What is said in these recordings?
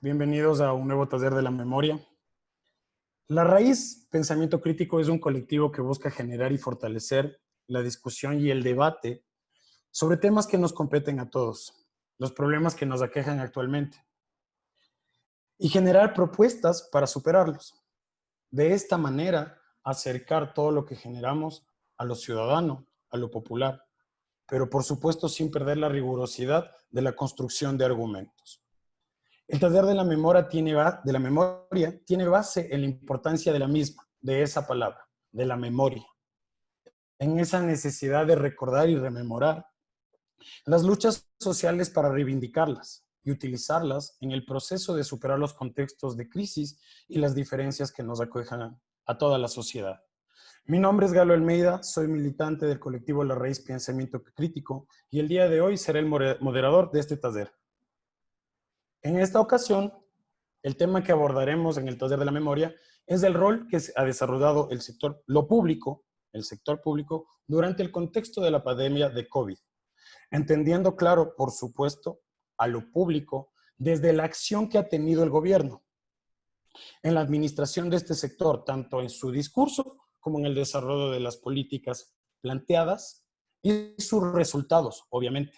bienvenidos a un nuevo taller de la memoria. La Raíz Pensamiento Crítico es un colectivo que busca generar y fortalecer la discusión y el debate sobre temas que nos competen a todos, los problemas que nos aquejan actualmente, y generar propuestas para superarlos. De esta manera, acercar todo lo que generamos a lo ciudadano, a lo popular, pero por supuesto sin perder la rigurosidad de la construcción de argumentos. El taller de la memoria tiene base en la importancia de la misma, de esa palabra, de la memoria, en esa necesidad de recordar y rememorar las luchas sociales para reivindicarlas y utilizarlas en el proceso de superar los contextos de crisis y las diferencias que nos aquejan a toda la sociedad. Mi nombre es Galo Almeida, soy militante del colectivo La Raíz Pensamiento Crítico y el día de hoy seré el moderador de este taller. En esta ocasión, el tema que abordaremos en el taller de la memoria es el rol que ha desarrollado el sector público durante el contexto de la pandemia de COVID, entendiendo claro, por supuesto, a lo público desde la acción que ha tenido el gobierno en la administración de este sector, tanto en su discurso como en el desarrollo de las políticas planteadas y sus resultados, obviamente.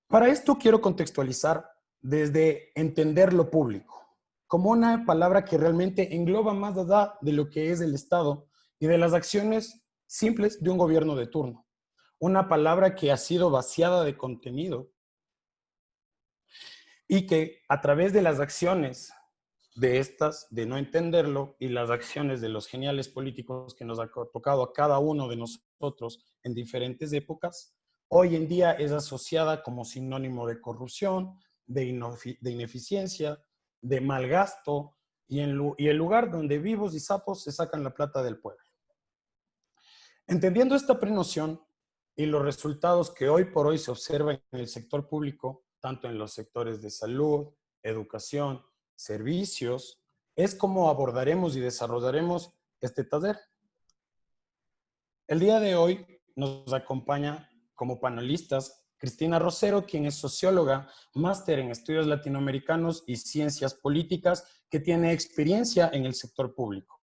Para esto quiero contextualizar desde entender lo público, como una palabra que realmente engloba más allá de lo que es el Estado y de las acciones simples de un gobierno de turno. Una palabra que ha sido vaciada de contenido y que a través de las acciones de estas, de no entenderlo, y las acciones de los geniales políticos que nos ha tocado a cada uno de nosotros en diferentes épocas, hoy en día es asociada como sinónimo de corrupción, de ineficiencia, de mal gasto, y el lugar donde vivos y sapos se sacan la plata del pueblo. Entendiendo esta prenoción y los resultados que hoy por hoy se observan en el sector público, tanto en los sectores de salud, educación, servicios, es como abordaremos y desarrollaremos este taller. El día de hoy nos acompaña como panelistas Cristina Rosero, quien es socióloga, máster en estudios latinoamericanos y ciencias políticas, que tiene experiencia en el sector público.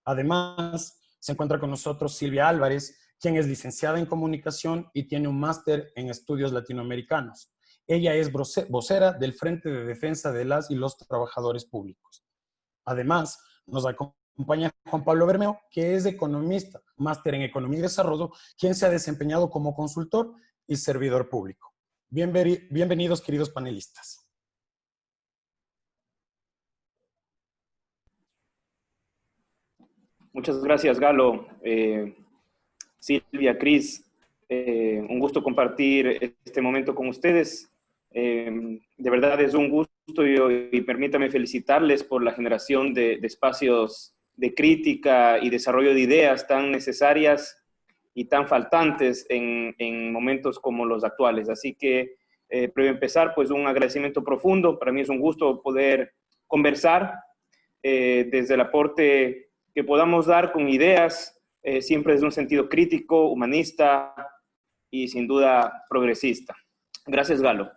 Además, se encuentra con nosotros Silvia Álvarez, quien es licenciada en comunicación y tiene un máster en estudios latinoamericanos. Ella es vocera del Frente de Defensa de las y los Trabajadores Públicos. Además, nos acompaña Juan Pablo Bermeo, que es economista, máster en Economía y Desarrollo, quien se ha desempeñado como consultor y servidor público. Bienvenidos, queridos panelistas. Muchas gracias, Galo. Silvia, Cris, un gusto compartir este momento con ustedes. De verdad es un gusto y permítame felicitarles por la generación de espacios de crítica y desarrollo de ideas tan necesarias y tan faltantes en momentos como los actuales. Así que, previo a empezar, pues un agradecimiento profundo. Para mí es un gusto poder conversar desde el aporte que podamos dar con ideas, siempre desde un sentido crítico, humanista y sin duda progresista. Gracias, Galo.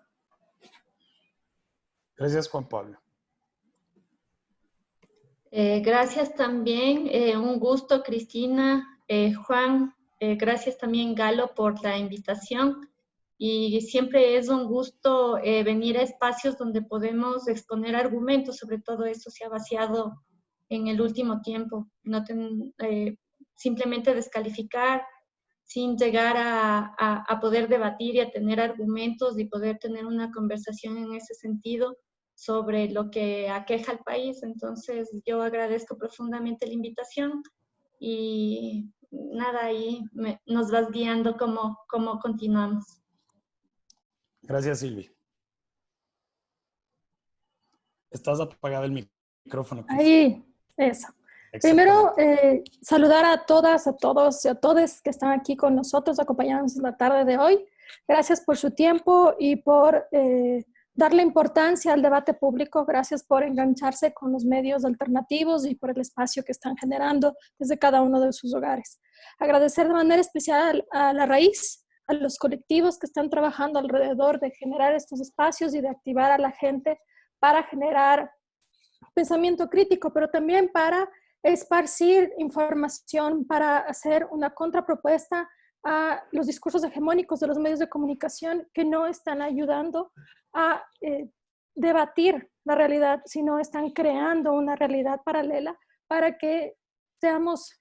Gracias, Juan Pablo. Gracias también, un gusto, Cristina, Juan, gracias también, Galo, por la invitación. Y siempre es un gusto venir a espacios donde podemos exponer argumentos, sobre todo eso se ha vaciado en el último tiempo. Simplemente descalificar sin llegar a poder debatir y a tener argumentos y poder tener una conversación en ese sentido sobre lo que aqueja al país. Entonces, yo agradezco profundamente la invitación y nada, ahí nos vas guiando cómo continuamos. Gracias, Silvia. Estás apagado el micrófono, Cris. Ahí, eso. Primero, saludar a todas, a todos y a todos que están aquí con nosotros, acompañándonos en la tarde de hoy. Gracias por su tiempo y por darle importancia al debate público. Gracias por engancharse con los medios alternativos y por el espacio que están generando desde cada uno de sus hogares. Agradecer de manera especial a La Raíz, a los colectivos que están trabajando alrededor de generar estos espacios y de activar a la gente para generar pensamiento crítico, pero también para esparcir información, para hacer una contrapropuesta a los discursos hegemónicos de los medios de comunicación que no están ayudando a debatir la realidad, sino están creando una realidad paralela para que seamos,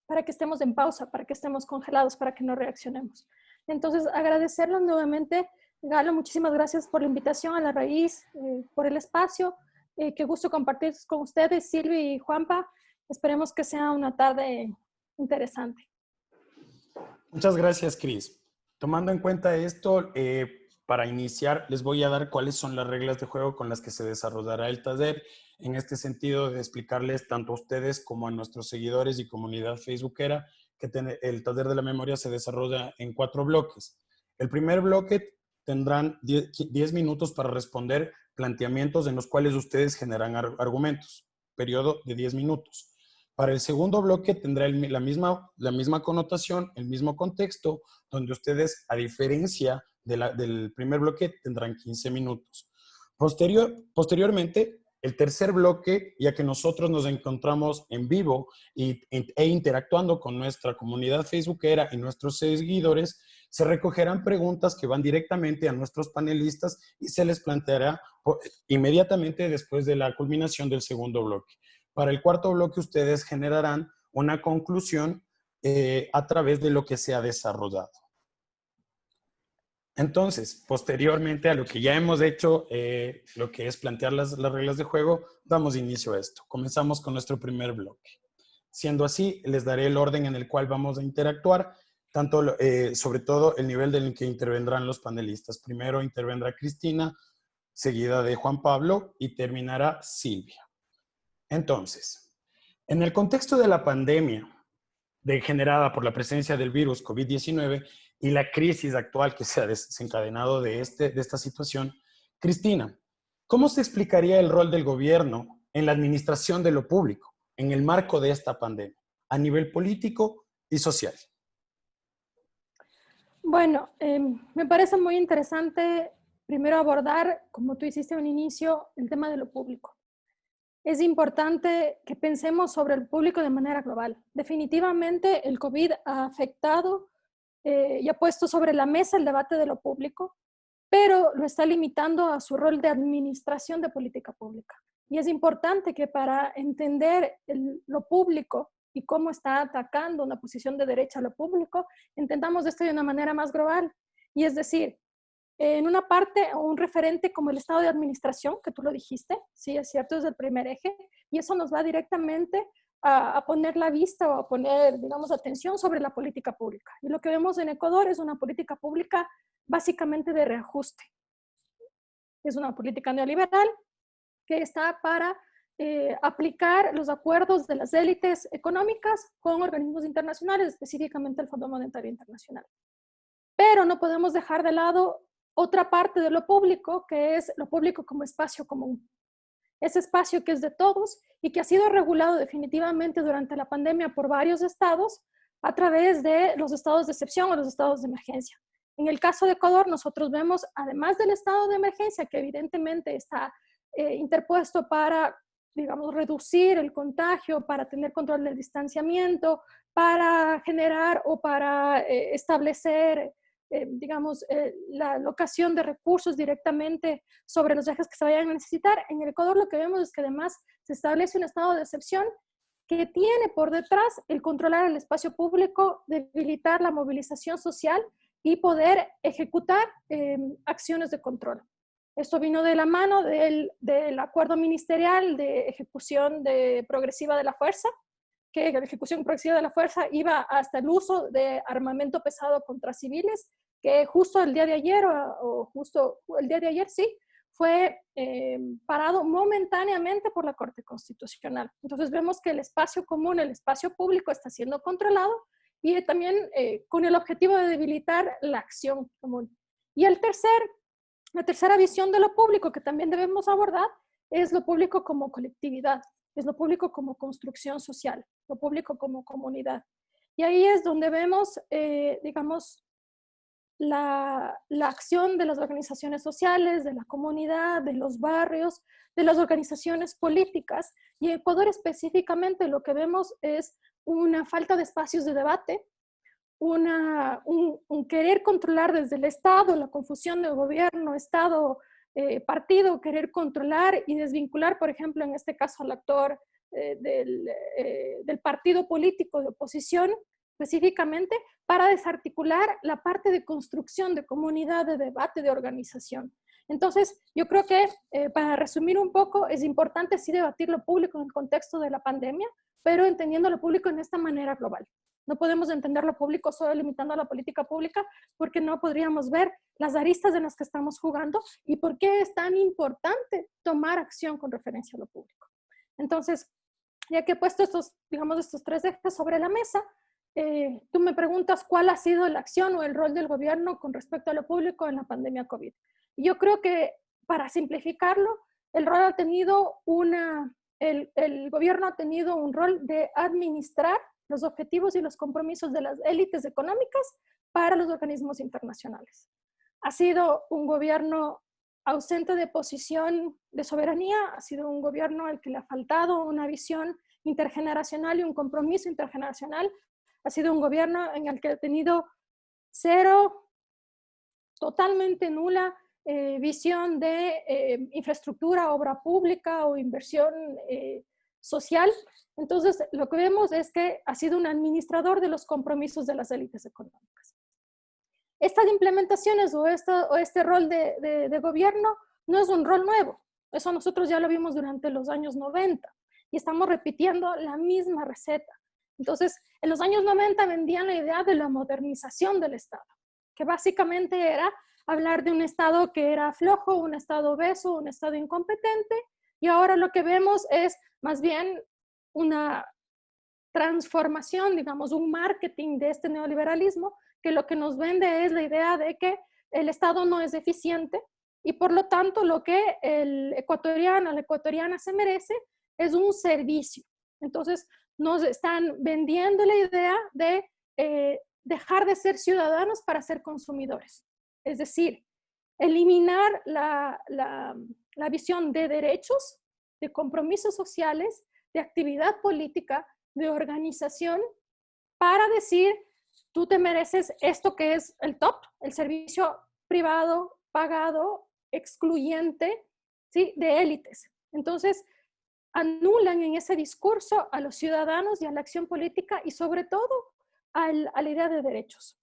para que estemos en pausa, para que estemos congelados, para que no reaccionemos. Entonces, agradecerles nuevamente, Galo, muchísimas gracias por la invitación a La Raíz, por el espacio. Qué gusto compartir con ustedes, Silvi y Juanpa. Esperemos que sea una tarde interesante. Muchas gracias, Cris. Tomando en cuenta esto, para iniciar, les voy a dar cuáles son las reglas de juego con las que se desarrollará el taller. En este sentido, de explicarles tanto a ustedes como a nuestros seguidores y comunidad facebookera que el taller de la memoria se desarrolla en 4 bloques. El primer bloque tendrán 10 minutos para responder planteamientos en los cuales ustedes generan argumentos, periodo de 10 minutos. Para el segundo bloque tendrá la misma connotación, el mismo contexto, donde ustedes, a diferencia del primer bloque, tendrán 15 minutos. Posteriormente, el tercer bloque, ya que nosotros nos encontramos en vivo e interactuando con nuestra comunidad facebookera y nuestros seguidores, se recogerán preguntas que van directamente a nuestros panelistas y se les planteará inmediatamente después de la culminación del segundo bloque. Para el cuarto bloque, ustedes generarán una conclusión a través de lo que se ha desarrollado. Entonces, posteriormente a lo que ya hemos hecho, lo que es plantear las reglas de juego, damos inicio a esto. Comenzamos con nuestro primer bloque. Siendo así, les daré el orden en el cual vamos a interactuar, tanto, sobre todo el nivel en el que intervendrán los panelistas. Primero intervendrá Cristina, seguida de Juan Pablo y terminará Silvia. Entonces, en el contexto de la pandemia generada por la presencia del virus COVID-19 y la crisis actual que se ha desencadenado de esta situación, Cristina, ¿cómo se explicaría el rol del gobierno en la administración de lo público en el marco de esta pandemia, a nivel político y social? Bueno, me parece muy interesante primero abordar, como tú hiciste en un inicio, el tema de lo público. Es importante que pensemos sobre el público de manera global. Definitivamente el COVID ha afectado y ha puesto sobre la mesa el debate de lo público, pero lo está limitando a su rol de administración de política pública. Y es importante que para entender lo público y cómo está atacando una posición de derecha a lo público, entendamos esto de una manera más global. Y es decir, en una parte, un referente como el estado de administración, que tú lo dijiste, sí, es cierto, es el primer eje, y eso nos va directamente a poner la vista o a poner, digamos, atención sobre la política pública. Y lo que vemos en Ecuador es una política pública básicamente de reajuste. Es una política neoliberal que está para aplicar los acuerdos de las élites económicas con organismos internacionales, específicamente el Fondo Monetario Internacional. Pero no podemos dejar de lado otra parte de lo público, que es lo público como espacio común. Ese espacio que es de todos y que ha sido regulado definitivamente durante la pandemia por varios estados a través de los estados de excepción o los estados de emergencia. En el caso de Ecuador, nosotros vemos, además del estado de emergencia, que evidentemente está interpuesto para, digamos, reducir el contagio, para tener control del distanciamiento, para generar o para establecer digamos, la alocación de recursos directamente sobre los ejes que se vayan a necesitar. En el Ecuador lo que vemos es que además se establece un estado de excepción que tiene por detrás el controlar el espacio público, debilitar la movilización social y poder ejecutar acciones de control. Esto vino de la mano del acuerdo ministerial de ejecución progresiva de la fuerza, que la ejecución progresiva de la fuerza iba hasta el uso de armamento pesado contra civiles, que justo el día de ayer, sí, fue parado momentáneamente por la Corte Constitucional. Entonces vemos que el espacio común, el espacio público está siendo controlado y también con el objetivo de debilitar la acción común. Y la tercera visión de lo público que también debemos abordar es lo público como colectividad. Es lo público como construcción social, lo público como comunidad. Y ahí es donde vemos, digamos, la acción de las organizaciones sociales, de la comunidad, de los barrios, de las organizaciones políticas. Y en Ecuador específicamente lo que vemos es una falta de espacios de debate, un querer controlar desde el Estado, la confusión de gobierno, Estado, partido, querer controlar y desvincular, por ejemplo, en este caso al actor del partido político de oposición, específicamente para desarticular la parte de construcción de comunidad, de debate, de organización. Entonces, yo creo que para resumir un poco, es importante sí debatir lo público en el contexto de la pandemia, pero entendiendo lo público en esta manera global. No podemos entender lo público solo limitando a la política pública, porque no podríamos ver las aristas en las que estamos jugando y por qué es tan importante tomar acción con referencia a lo público. Entonces, ya que he puesto estos, digamos, estos tres ejes sobre la mesa, tú me preguntas cuál ha sido la acción o el rol del gobierno con respecto a lo público en la pandemia COVID. Y yo creo que, para simplificarlo, el gobierno ha tenido un rol de administrar los objetivos y los compromisos de las élites económicas para los organismos internacionales. Ha sido un gobierno ausente de posición de soberanía, ha sido un gobierno al que le ha faltado una visión intergeneracional y un compromiso intergeneracional. Ha sido un gobierno en el que ha tenido cero, totalmente nula visión de infraestructura, obra pública o inversión social. Entonces, lo que vemos es que ha sido un administrador de los compromisos de las élites económicas. Estas implementaciones o este rol de gobierno no es un rol nuevo. Eso nosotros ya lo vimos durante los años 90 y estamos repitiendo la misma receta. Entonces, en los años 90 vendían la idea de la modernización del Estado, que básicamente era hablar de un Estado que era flojo, un Estado obeso, un Estado incompetente, y ahora lo que vemos es más bien una transformación, digamos, un marketing de este neoliberalismo, que lo que nos vende es la idea de que el Estado no es eficiente y por lo tanto lo que el ecuatoriano, la ecuatoriana se merece es un servicio. Entonces nos están vendiendo la idea de dejar de ser ciudadanos para ser consumidores. Es decir, eliminar la visión de derechos, de compromisos sociales, de actividad política, de organización, para decir, tú te mereces esto que es el top, el servicio privado, pagado, excluyente, ¿sí?, de élites. Entonces, anulan en ese discurso a los ciudadanos y a la acción política y sobre todo a la idea de derechos.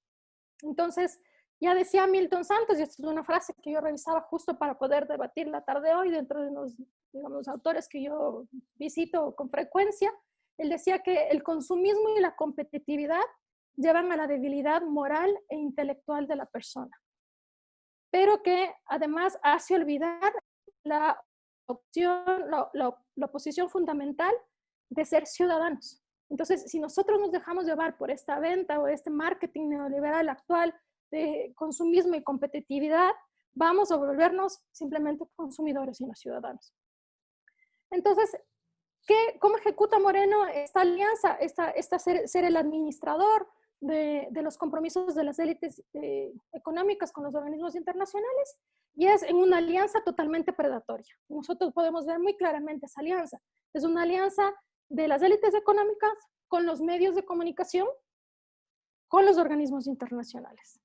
Entonces, ya decía Milton Santos, y esta es una frase que yo revisaba justo para poder debatir la tarde de hoy dentro de los, digamos, autores que yo visito con frecuencia. Él decía que el consumismo y la competitividad llevan a la debilidad moral e intelectual de la persona, pero que además hace olvidar la posición fundamental de ser ciudadanos. Entonces, si nosotros nos dejamos llevar por esta venta o este marketing neoliberal actual de consumismo y competitividad, vamos a volvernos simplemente consumidores y no ciudadanos. Entonces, ¿cómo ejecuta Moreno esta alianza, ser el administrador de los compromisos de las élites económicas con los organismos internacionales? Y es en una alianza totalmente predatoria. Nosotros podemos ver muy claramente esa alianza. Es una alianza de las élites económicas con los medios de comunicación, con los organismos internacionales,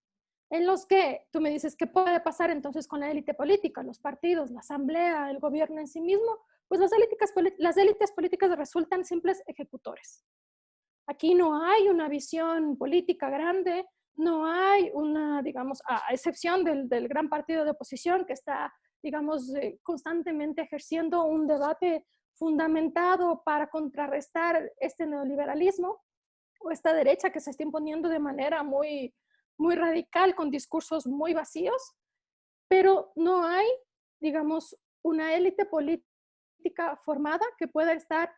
en los que tú me dices, ¿qué puede pasar entonces con la élite política, los partidos, la asamblea, el gobierno en sí mismo? Pues las élites políticas resultan simples ejecutores. Aquí no hay una visión política grande, no hay una, digamos, a excepción del gran partido de oposición que está, digamos, constantemente ejerciendo un debate fundamentado para contrarrestar este neoliberalismo o esta derecha que se está imponiendo de manera muy, muy radical con discursos muy vacíos, pero no hay, digamos, una élite política formada que pueda estar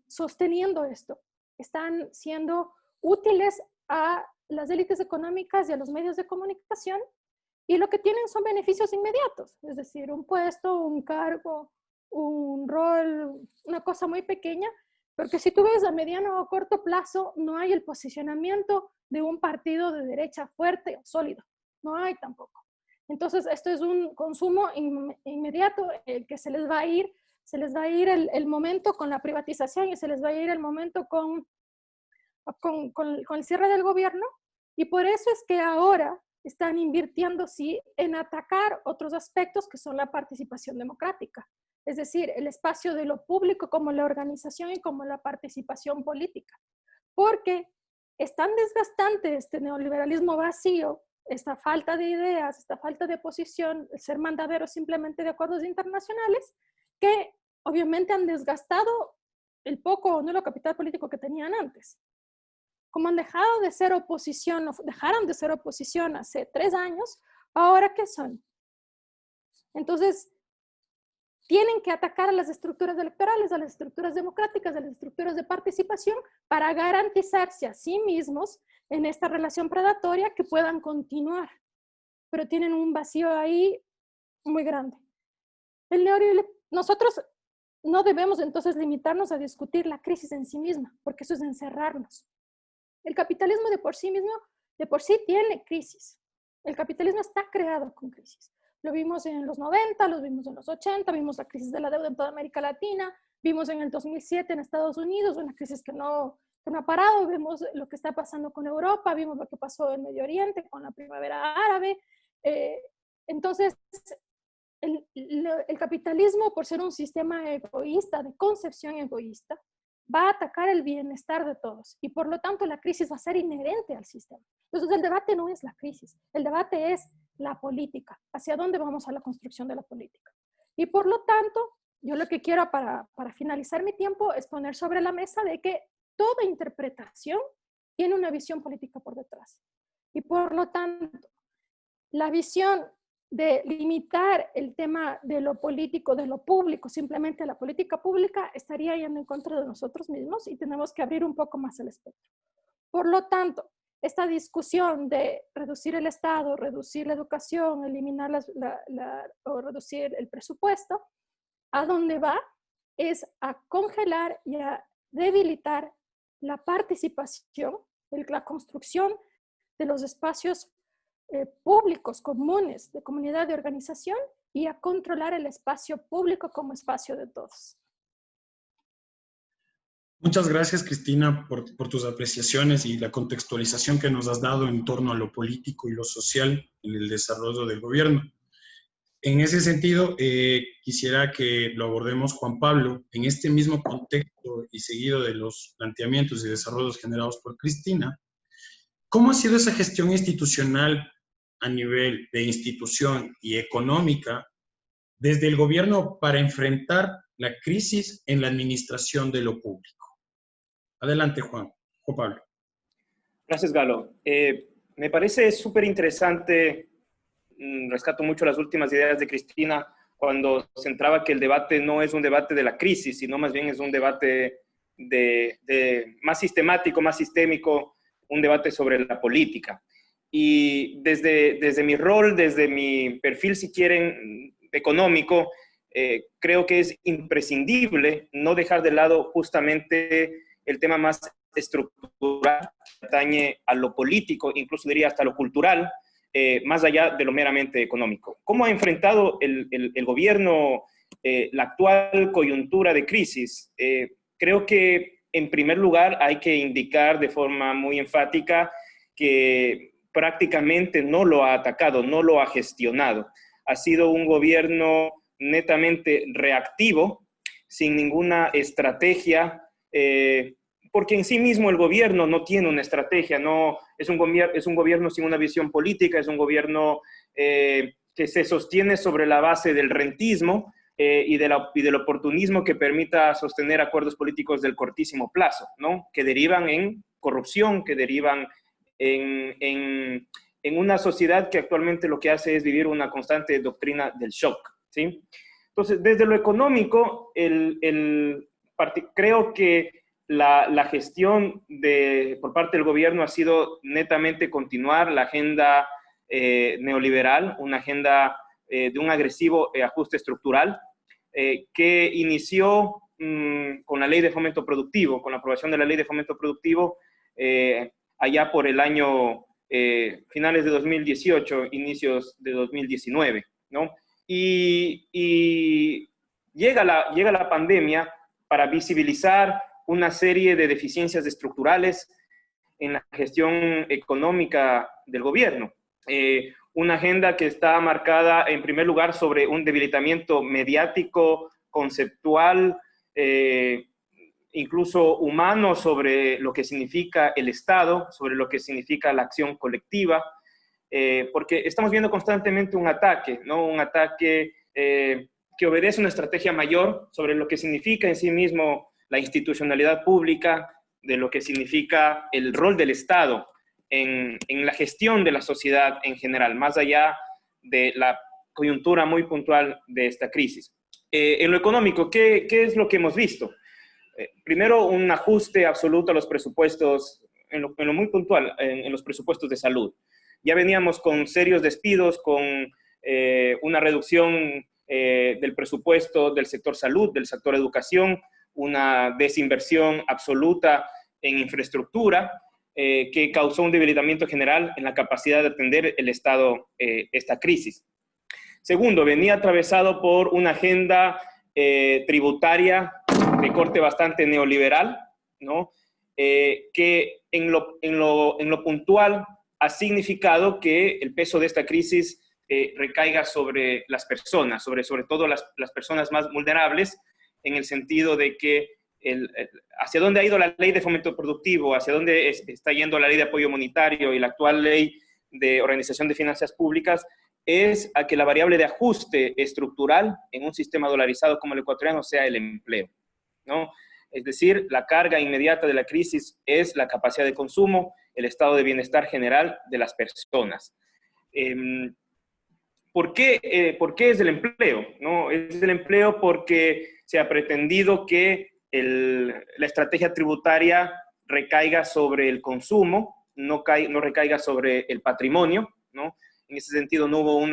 sosteniendo esto. Están siendo útiles a las élites económicas y a los medios de comunicación y lo que tienen son beneficios inmediatos, es decir, un puesto, un cargo, un rol, una cosa muy pequeña, porque si tú ves a mediano o corto plazo no hay el posicionamiento de un partido de derecha fuerte o sólido. No hay tampoco. Entonces, esto es un consumo inmediato, que se les va a ir el momento con la privatización y se les va a ir el momento con el cierre del gobierno, y por eso es que ahora están invirtiendo, sí, en atacar otros aspectos que son la participación democrática, es decir, el espacio de lo público como la organización y como la participación política, porque es tan desgastante este neoliberalismo vacío, esta falta de ideas, esta falta de posición, el ser mandadero simplemente de acuerdos internacionales, que obviamente han desgastado el poco o nulo capital político que tenían antes. Como han dejado de ser oposición, o dejaron de ser oposición hace 3 años, ¿ahora qué son? Entonces, tienen que atacar a las estructuras electorales, a las estructuras democráticas, a las estructuras de participación para garantizarse a sí mismos en esta relación predatoria que puedan continuar. Pero tienen un vacío ahí muy grande. Nosotros no debemos entonces limitarnos a discutir la crisis en sí misma, porque eso es encerrarnos. El capitalismo de por sí tiene crisis. El capitalismo está creado con crisis. Lo vimos en los 90, lo vimos en los 80, vimos la crisis de la deuda en toda América Latina, vimos en el 2007 en Estados Unidos, una crisis que no ha parado, vemos lo que está pasando con Europa, vimos lo que pasó en Medio Oriente con la primavera árabe. Entonces, el capitalismo, por ser un sistema egoísta, de concepción egoísta, va a atacar el bienestar de todos y por lo tanto la crisis va a ser inherente al sistema. Entonces el debate no es la crisis, el debate es la política, hacia dónde vamos a la construcción de la política. Y por lo tanto, yo lo que quiero para finalizar mi tiempo es poner sobre la mesa de que toda interpretación tiene una visión política por detrás. Y por lo tanto, la visión de limitar el tema de lo político, de lo público, simplemente a la política pública, estaría yendo en contra de nosotros mismos y tenemos que abrir un poco más el espectro. Por lo tanto, esta discusión de reducir el Estado, reducir la educación, eliminar o reducir el presupuesto, ¿a dónde va? Es a congelar y a debilitar la participación, la construcción de los espacios públicos, comunes, de comunidad de organización, y a controlar el espacio público como espacio de todos. Muchas gracias, Cristina, por tus apreciaciones y la contextualización que nos has dado en torno a lo político y lo social en el desarrollo del gobierno. En ese sentido, quisiera que lo abordemos, Juan Pablo, en este mismo contexto y seguido de los planteamientos y desarrollos generados por Cristina. ¿Cómo ha sido esa gestión institucional a nivel de institución y económica desde el gobierno para enfrentar la crisis en la administración de lo público? Adelante, Juan Pablo. Gracias, Galo. Me parece súper interesante, rescato mucho las últimas ideas de Cristina, cuando centraba que el debate no es un debate de la crisis, sino más bien es un debate más sistemático, más sistémico, un debate sobre la política. Y desde mi rol, desde mi perfil, si quieren, económico, creo que es imprescindible no dejar de lado justamente el tema más estructural que atañe a lo político, incluso diría hasta lo cultural, más allá de lo meramente económico. ¿Cómo ha enfrentado el gobierno la actual coyuntura de crisis? Creo que, en primer lugar, hay que indicar de forma muy enfática que prácticamente no lo ha atacado, no lo ha gestionado. Ha sido un gobierno netamente reactivo, sin ninguna estrategia, porque en sí mismo el gobierno no tiene una estrategia, no, es un gobierno sin una visión política, es un gobierno que se sostiene sobre la base del rentismo y del oportunismo que permita sostener acuerdos políticos del cortísimo plazo, ¿no? Que derivan en corrupción, que derivan en una sociedad que actualmente lo que hace es vivir una constante doctrina del shock, ¿sí? Entonces, desde lo económico, creo que la gestión por parte del gobierno ha sido netamente continuar la agenda neoliberal, una agenda de un agresivo ajuste estructural que inició con la ley de fomento productivo, con la aprobación de la ley de fomento productivo allá por el año finales de 2018, inicios de 2019, ¿no? Y llega la pandemia para visibilizar una serie de deficiencias estructurales en la gestión económica del gobierno. Una agenda que está marcada, en primer lugar, sobre un debilitamiento mediático, conceptual, incluso humano, sobre lo que significa el Estado, sobre lo que significa la acción colectiva, porque estamos viendo constantemente un ataque, ¿no? Un ataque que obedece a una estrategia mayor sobre lo que significa en sí mismo la institucionalidad pública, de lo que significa el rol del Estado en la gestión de la sociedad en general, más allá de la coyuntura muy puntual de esta crisis. En lo económico, ¿qué es lo que hemos visto? Primero, un ajuste absoluto a los presupuestos, en lo muy puntual, en los presupuestos de salud. Ya veníamos con serios despidos, con una reducción del presupuesto del sector salud, del sector educación, una desinversión absoluta en infraestructura, que causó un debilitamiento general en la capacidad de atender el Estado esta crisis. Segundo, venía atravesado por una agenda tributaria de corte bastante neoliberal, ¿no? Que en lo puntual ha significado que el peso de esta crisis recaiga sobre las personas, sobre todo las personas más vulnerables, en el sentido de que hacia dónde ha ido la ley de fomento productivo, hacia dónde está yendo la ley de apoyo monetario y la actual ley de organización de finanzas públicas, es a que la variable de ajuste estructural en un sistema dolarizado como el ecuatoriano sea el empleo, ¿no? Es decir, la carga inmediata de la crisis es la capacidad de consumo, el estado de bienestar general de las personas. ¿Por qué es el empleo? ¿No? Es el empleo porque se ha pretendido que la estrategia tributaria recaiga sobre el consumo, no recaiga sobre el patrimonio, ¿no? En ese sentido no hubo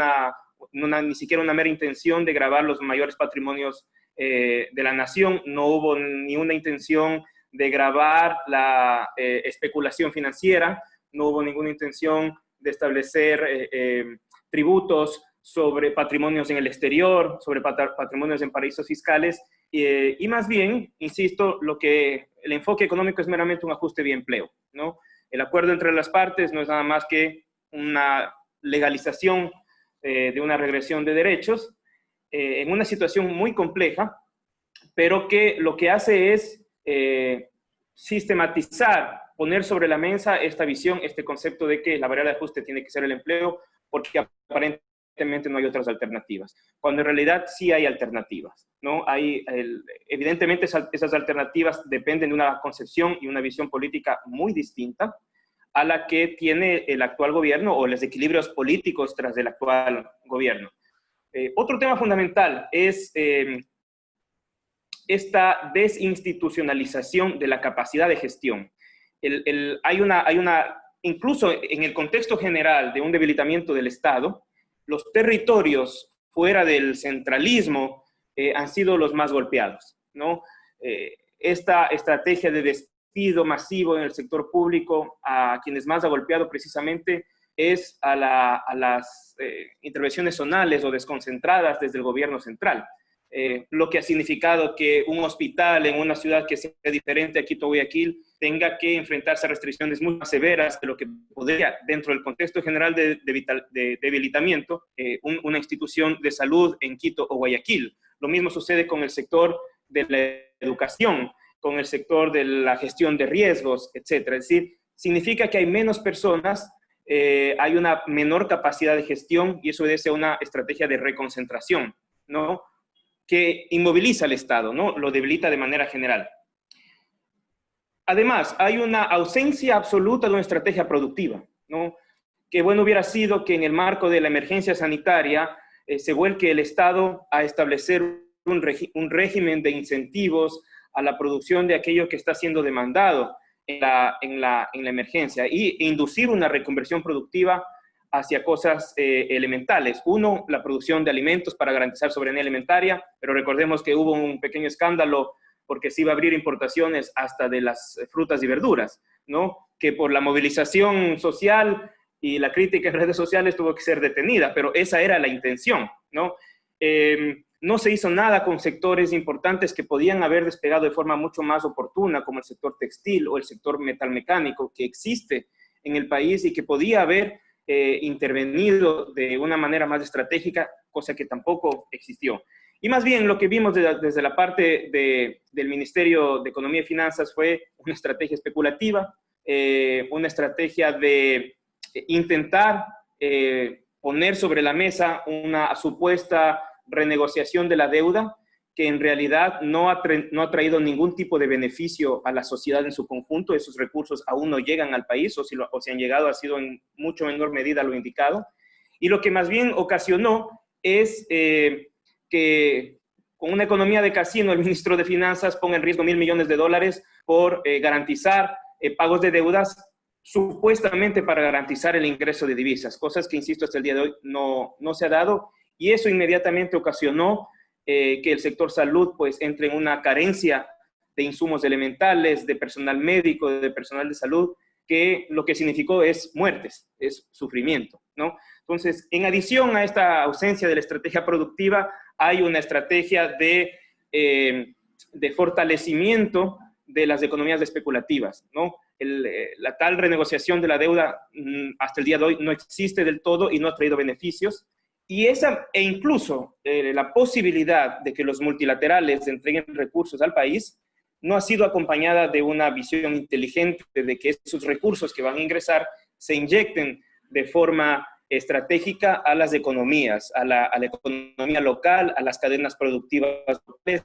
ni siquiera una mera intención de gravar los mayores patrimonios de la nación, no hubo ni una intención de gravar la especulación financiera, no hubo ninguna intención de establecer tributos sobre patrimonios en el exterior, sobre patrimonios en paraísos fiscales, y más bien, insisto, el enfoque económico es meramente un ajuste de empleo, ¿no? El acuerdo entre las partes no es nada más que una legalización de una regresión de derechos en una situación muy compleja, pero que lo que hace es sistematizar, poner sobre la mesa esta visión, este concepto de que la variable de ajuste tiene que ser el empleo, porque aparentemente no hay otras alternativas, cuando en realidad sí hay alternativas, ¿no? Evidentemente esas alternativas dependen de una concepción y una visión política muy distinta a la que tiene el actual gobierno o los equilibrios políticos tras el actual gobierno. Otro tema fundamental es esta desinstitucionalización de la capacidad de gestión. Incluso en el contexto general de un debilitamiento del Estado, los territorios fuera del centralismo han sido los más golpeados, ¿no? Esta estrategia de despido masivo en el sector público, a quienes más ha golpeado precisamente es a las intervenciones zonales o desconcentradas desde el gobierno central. Lo que ha significado que un hospital en una ciudad que sea diferente a Quito o Guayaquil tenga que enfrentarse a restricciones muy más severas de lo que podría, dentro del contexto general de debilitamiento, una institución de salud en Quito o Guayaquil. Lo mismo sucede con el sector de la educación, con el sector de la gestión de riesgos, etc. Es decir, significa que hay menos personas, hay una menor capacidad de gestión y eso obedece a una estrategia de reconcentración, ¿no? Que inmoviliza al Estado, ¿no? Lo debilita de manera general. Además, hay una ausencia absoluta de una estrategia productiva, ¿no? Que bueno hubiera sido que en el marco de la emergencia sanitaria se vuelque el Estado a establecer un régimen de incentivos a la producción de aquello que está siendo demandado en la emergencia e inducir una reconversión productiva hacia cosas elementales. Uno, la producción de alimentos para garantizar soberanía alimentaria, pero recordemos que hubo un pequeño escándalo porque se iba a abrir importaciones hasta de las frutas y verduras, ¿no? Que por la movilización social y la crítica en redes sociales tuvo que ser detenida, pero esa era la intención, ¿no? No se hizo nada con sectores importantes que podían haber despegado de forma mucho más oportuna, como el sector textil o el sector metalmecánico, que existe en el país y que podía haber intervenido de una manera más estratégica, cosa que tampoco existió. Y más bien lo que vimos desde la parte del Ministerio de Economía y Finanzas fue una estrategia especulativa, una estrategia de intentar poner sobre la mesa una supuesta renegociación de la deuda que en realidad no ha traído ningún tipo de beneficio a la sociedad en su conjunto. Esos recursos aún no llegan al país, o si han llegado ha sido en mucho menor medida lo indicado. Y lo que más bien ocasionó es que con una economía de casino el ministro de Finanzas ponga en riesgo $1.000 millones por garantizar pagos de deudas, supuestamente para garantizar el ingreso de divisas, cosas que, insisto, hasta el día de hoy no se ha dado, y eso inmediatamente ocasionó que el sector salud pues entre en una carencia de insumos elementales, de personal médico, de personal de salud, que lo que significó es muertes, es sufrimiento, ¿no? Entonces, en adición a esta ausencia de la estrategia productiva, hay una estrategia de fortalecimiento de las economías especulativas, ¿no? La tal renegociación de la deuda hasta el día de hoy no existe del todo y no ha traído beneficios. Y incluso la posibilidad de que los multilaterales entreguen recursos al país no ha sido acompañada de una visión inteligente de que esos recursos que van a ingresar se inyecten de forma estratégica a las economías, a la economía local, a las cadenas productivas locales,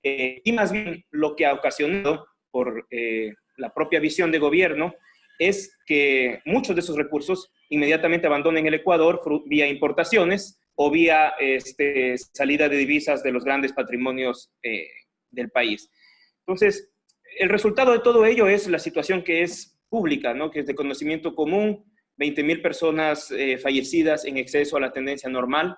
y más bien lo que ha ocasionado por la propia visión de gobierno es que muchos de esos recursos inmediatamente abandonen el Ecuador vía importaciones o vía salida de divisas de los grandes patrimonios del país. Entonces, el resultado de todo ello es la situación que es pública, ¿no? Que es de conocimiento común, 20.000 personas fallecidas en exceso a la tendencia normal,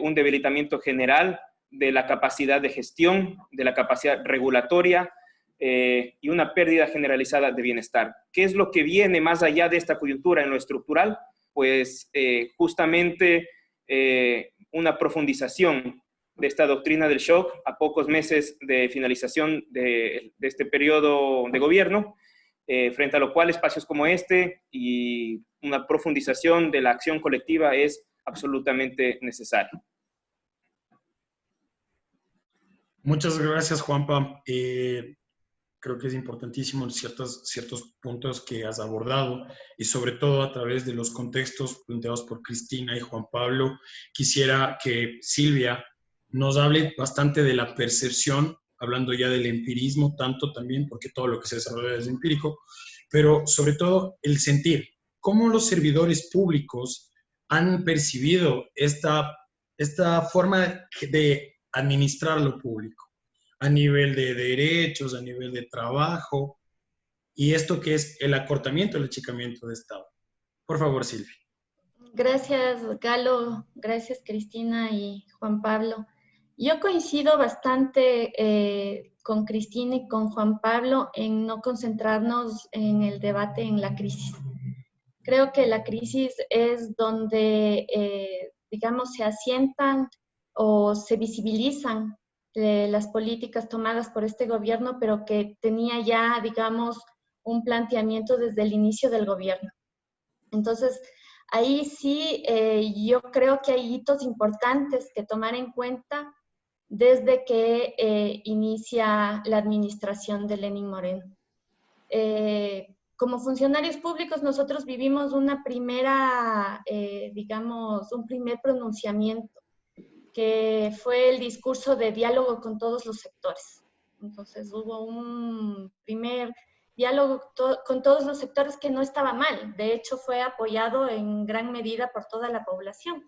un debilitamiento general de la capacidad de gestión, de la capacidad regulatoria, y una pérdida generalizada de bienestar. ¿Qué es lo que viene más allá de esta coyuntura en lo estructural? Pues justamente una profundización de esta doctrina del shock a pocos meses de finalización de este periodo de gobierno, frente a lo cual espacios como este y una profundización de la acción colectiva es absolutamente necesario. Muchas gracias, Juanpa. Creo que es importantísimo ciertos puntos que has abordado y sobre todo a través de los contextos planteados por Cristina y Juan Pablo. Quisiera que Silvia nos hable bastante de la percepción, hablando ya del empirismo, tanto también, porque todo lo que se desarrolla es empírico, pero sobre todo el sentir. ¿Cómo los servidores públicos han percibido esta forma de administrar lo público? A nivel de derechos, a nivel de trabajo, y esto que es el acortamiento, el achicamiento de Estado. Por favor, Silvia. Gracias, Galo. Gracias, Cristina y Juan Pablo. Yo coincido bastante con Cristina y con Juan Pablo en no concentrarnos en el debate en la crisis. Creo que la crisis es donde, digamos, se asientan o se visibilizan las políticas tomadas por este gobierno, pero que tenía ya, digamos, un planteamiento desde el inicio del gobierno. Entonces, ahí sí, yo creo que hay hitos importantes que tomar en cuenta desde que inicia la administración de Lenín Moreno. Como funcionarios públicos, nosotros vivimos una primera, digamos, un primer pronunciamiento, que fue el discurso de diálogo con todos los sectores. Entonces hubo un primer diálogo con todos los sectores que no estaba mal. De hecho, fue apoyado en gran medida por toda la población.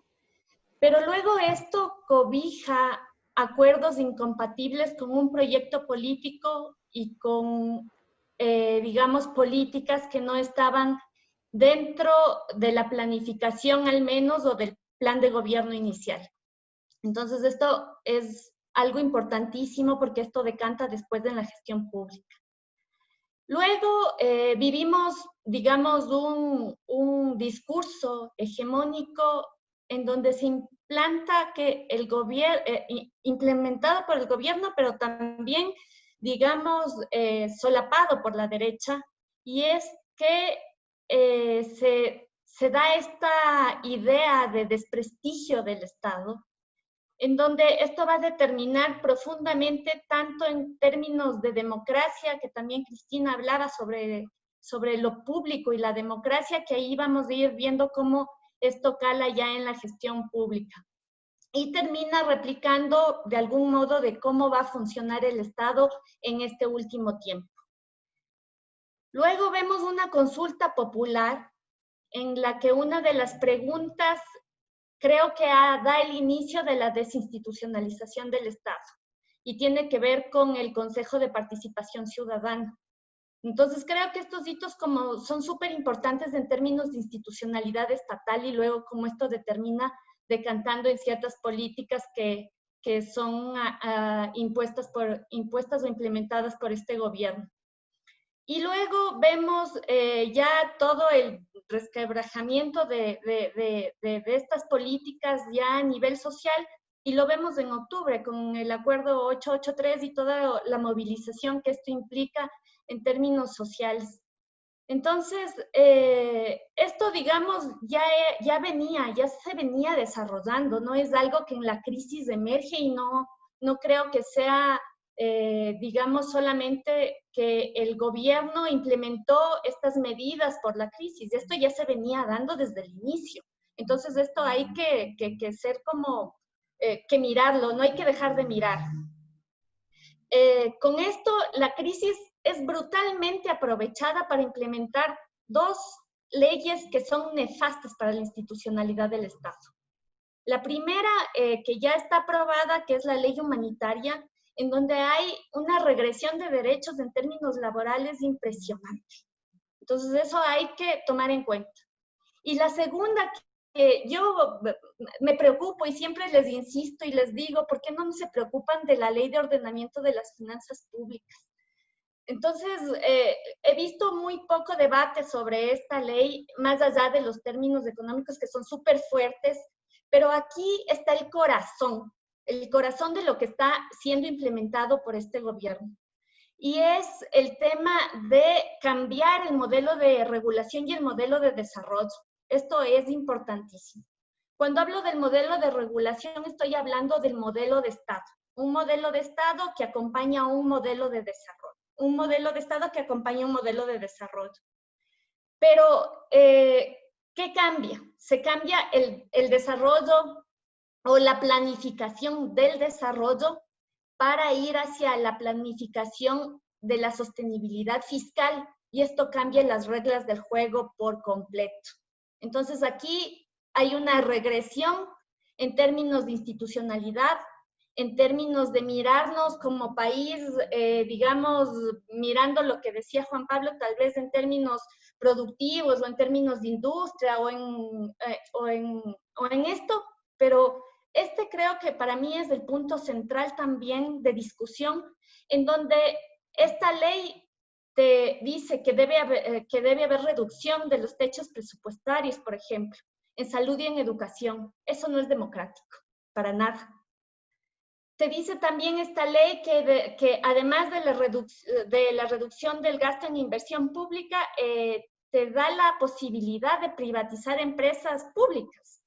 Pero luego esto cobija acuerdos incompatibles con un proyecto político y con, digamos, políticas que no estaban dentro de la planificación al menos o del plan de gobierno inicial. Entonces, esto es algo importantísimo porque esto decanta después en la gestión pública. Luego vivimos, digamos, un discurso hegemónico en donde se implanta que el gobierno, implementado por el gobierno, pero también, digamos, solapado por la derecha, y es que se da esta idea de desprestigio del Estado, en donde esto va a determinar profundamente, tanto en términos de democracia, que también Cristina hablaba sobre lo público y la democracia, que ahí vamos a ir viendo cómo esto cala ya en la gestión pública. Y termina replicando de algún modo de cómo va a funcionar el Estado en este último tiempo. Luego vemos una consulta popular en la que una de las preguntas creo que da el inicio de la desinstitucionalización del Estado y tiene que ver con el Consejo de Participación Ciudadana. Entonces creo que estos hitos como son súper importantes en términos de institucionalidad estatal y luego cómo esto determina decantando en ciertas políticas que son impuestas o implementadas por este gobierno. Y luego vemos ya todo el resquebrajamiento de estas políticas ya a nivel social, y lo vemos en octubre con el acuerdo 883 y toda la movilización que esto implica en términos sociales. Entonces, esto, digamos, ya se venía desarrollando, no es algo que en la crisis emerge y no creo que sea, digamos, solamente que el gobierno implementó estas medidas por la crisis. Esto ya se venía dando desde el inicio. Entonces, esto hay que ser como, que mirarlo, no hay que dejar de mirar. Con esto, la crisis es brutalmente aprovechada para implementar dos leyes que son nefastas para la institucionalidad del Estado. La primera, que ya está aprobada, que es la ley humanitaria, en donde hay una regresión de derechos en términos laborales impresionante. Entonces, eso hay que tomar en cuenta. Y la segunda, que yo me preocupo y siempre les insisto y les digo, ¿por qué no se preocupan de la ley de ordenamiento de las finanzas públicas? Entonces, he visto muy poco debate sobre esta ley, más allá de los términos económicos que son súper fuertes, pero aquí está el corazón de lo que está siendo implementado por este gobierno. Y es el tema de cambiar el modelo de regulación y el modelo de desarrollo. Esto es importantísimo. Cuando hablo del modelo de regulación, estoy hablando del modelo de Estado. Un modelo de Estado que acompaña a un modelo de desarrollo. Un modelo de Estado que acompaña a un modelo de desarrollo. Pero, ¿qué cambia? Se cambia el desarrollo o la planificación del desarrollo para ir hacia la planificación de la sostenibilidad fiscal, y esto cambia las reglas del juego por completo. Entonces aquí hay una regresión en términos de institucionalidad, en términos de mirarnos como país, digamos, mirando lo que decía Juan Pablo, tal vez en términos productivos o en términos de industria o en esto, pero creo que para mí es el punto central también de discusión, en donde esta ley te dice que debe haber reducción de los techos presupuestarios, por ejemplo, en salud y en educación. Eso no es democrático, para nada. Te dice también esta ley que además de la reducción del gasto en inversión pública, te da la posibilidad de privatizar empresas públicas.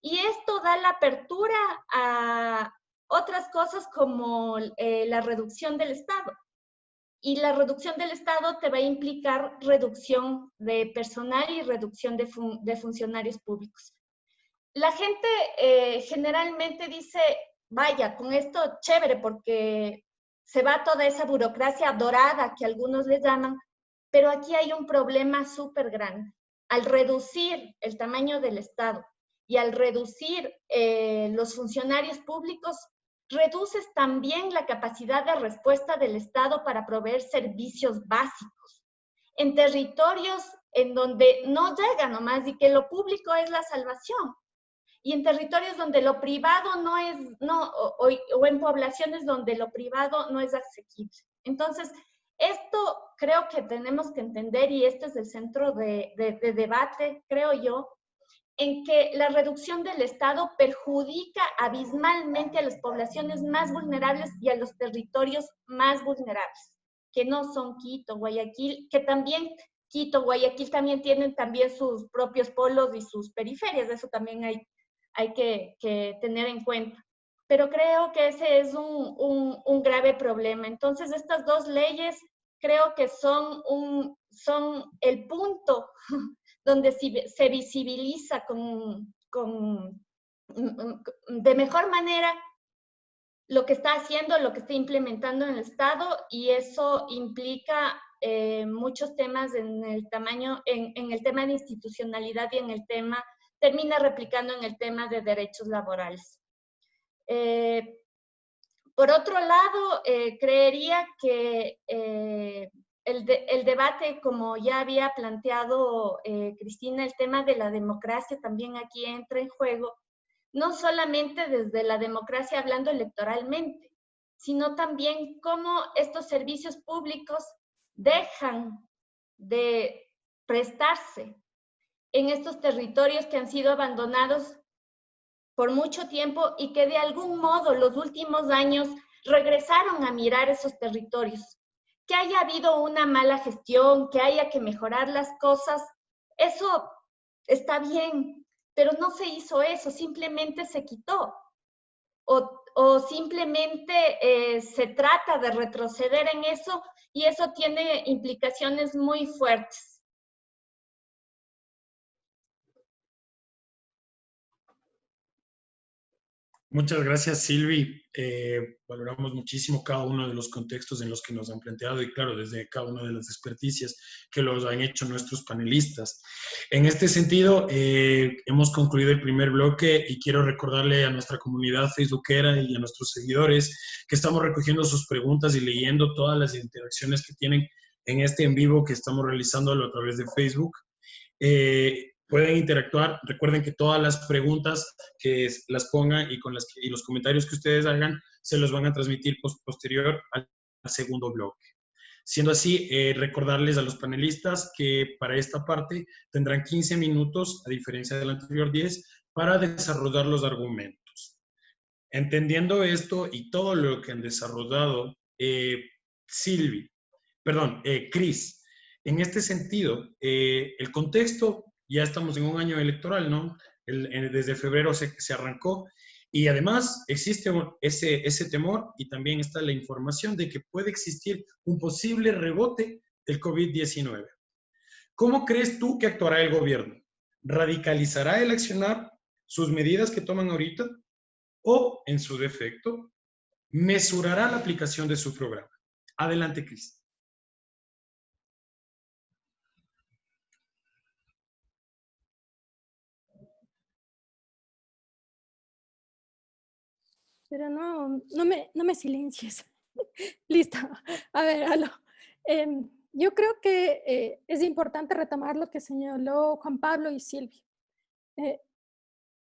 Y esto da la apertura a otras cosas como la reducción del Estado. Y la reducción del Estado te va a implicar reducción de personal y reducción de funcionarios públicos. La gente generalmente dice, vaya, con esto chévere, porque se va toda esa burocracia dorada que algunos le llaman, pero aquí hay un problema súper grande. Al reducir el tamaño del Estado y al reducir los funcionarios públicos, reduces también la capacidad de respuesta del Estado para proveer servicios básicos en territorios en donde no llega nomás y que lo público es la salvación. Y en territorios donde lo privado o en poblaciones donde lo privado no es asequible. Entonces, Esto creo que tenemos que entender, y este es el centro de debate, creo yo, en que la reducción del Estado perjudica abismalmente a las poblaciones más vulnerables y a los territorios más vulnerables, que no son Quito, Guayaquil, que también Quito, Guayaquil también tienen también sus propios polos y sus periferias, eso también hay que tener en cuenta. Pero creo que ese es un grave problema. Entonces, estas dos leyes creo que son el punto donde se visibiliza de mejor manera lo que está haciendo, lo que está implementando en el Estado, y eso implica muchos temas en el tema de institucionalidad, y termina replicando en el tema de derechos laborales. Por otro lado, creería que el debate, como ya había planteado Cristina, el tema de la democracia también aquí entra en juego, no solamente desde la democracia hablando electoralmente, sino también cómo estos servicios públicos dejan de prestarse en estos territorios que han sido abandonados por mucho tiempo y que de algún modo los últimos años regresaron a mirar esos territorios. Que haya habido una mala gestión, que haya que mejorar las cosas, eso está bien, pero no se hizo eso, simplemente se quitó. O simplemente se trata de retroceder en eso, y eso tiene implicaciones muy fuertes. Muchas gracias, Silvi. Valoramos muchísimo cada uno de los contextos en los que nos han planteado y, claro, desde cada una de las experticias que los han hecho nuestros panelistas. En este sentido, hemos concluido el primer bloque y quiero recordarle a nuestra comunidad facebookera y a nuestros seguidores que estamos recogiendo sus preguntas y leyendo todas las interacciones que tienen en este en vivo que estamos realizándolo a través de Facebook. Pueden interactuar. Recuerden que todas las preguntas que las pongan y los comentarios que ustedes hagan se los van a transmitir posterior al segundo bloque. Siendo así, recordarles a los panelistas que para esta parte tendrán 15 minutos, a diferencia del anterior 10, para desarrollar los argumentos. Entendiendo esto y todo lo que han desarrollado, Cris, en este sentido, el contexto, ya estamos en un año electoral, ¿no? Desde febrero se arrancó, y además existe ese temor, y también está la información de que puede existir un posible rebote del COVID-19. ¿Cómo crees tú que actuará el gobierno? ¿Radicalizará el accionar sus medidas que toman ahorita? ¿O, en su defecto, mesurará la aplicación de su programa? Adelante, Cris. Pero no me silencies. Listo. A ver, aló. Yo creo que es importante retomar lo que señaló Juan Pablo y Silvia.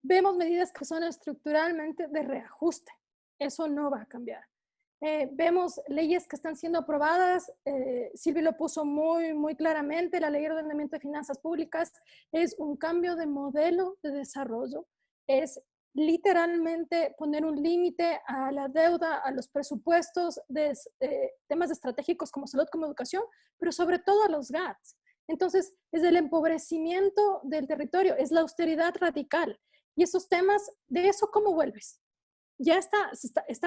Vemos medidas que son estructuralmente de reajuste. Eso no va a cambiar. Vemos leyes que están siendo aprobadas. Silvia lo puso muy claramente. La Ley de Ordenamiento de Finanzas Públicas es un cambio de modelo de desarrollo. Es literalmente poner un límite a la deuda, a los presupuestos de temas estratégicos como salud, como educación, pero sobre todo a los GATS. Entonces, es el empobrecimiento del territorio, es la austeridad radical. Y esos temas, de eso, ¿cómo vuelves? Ya está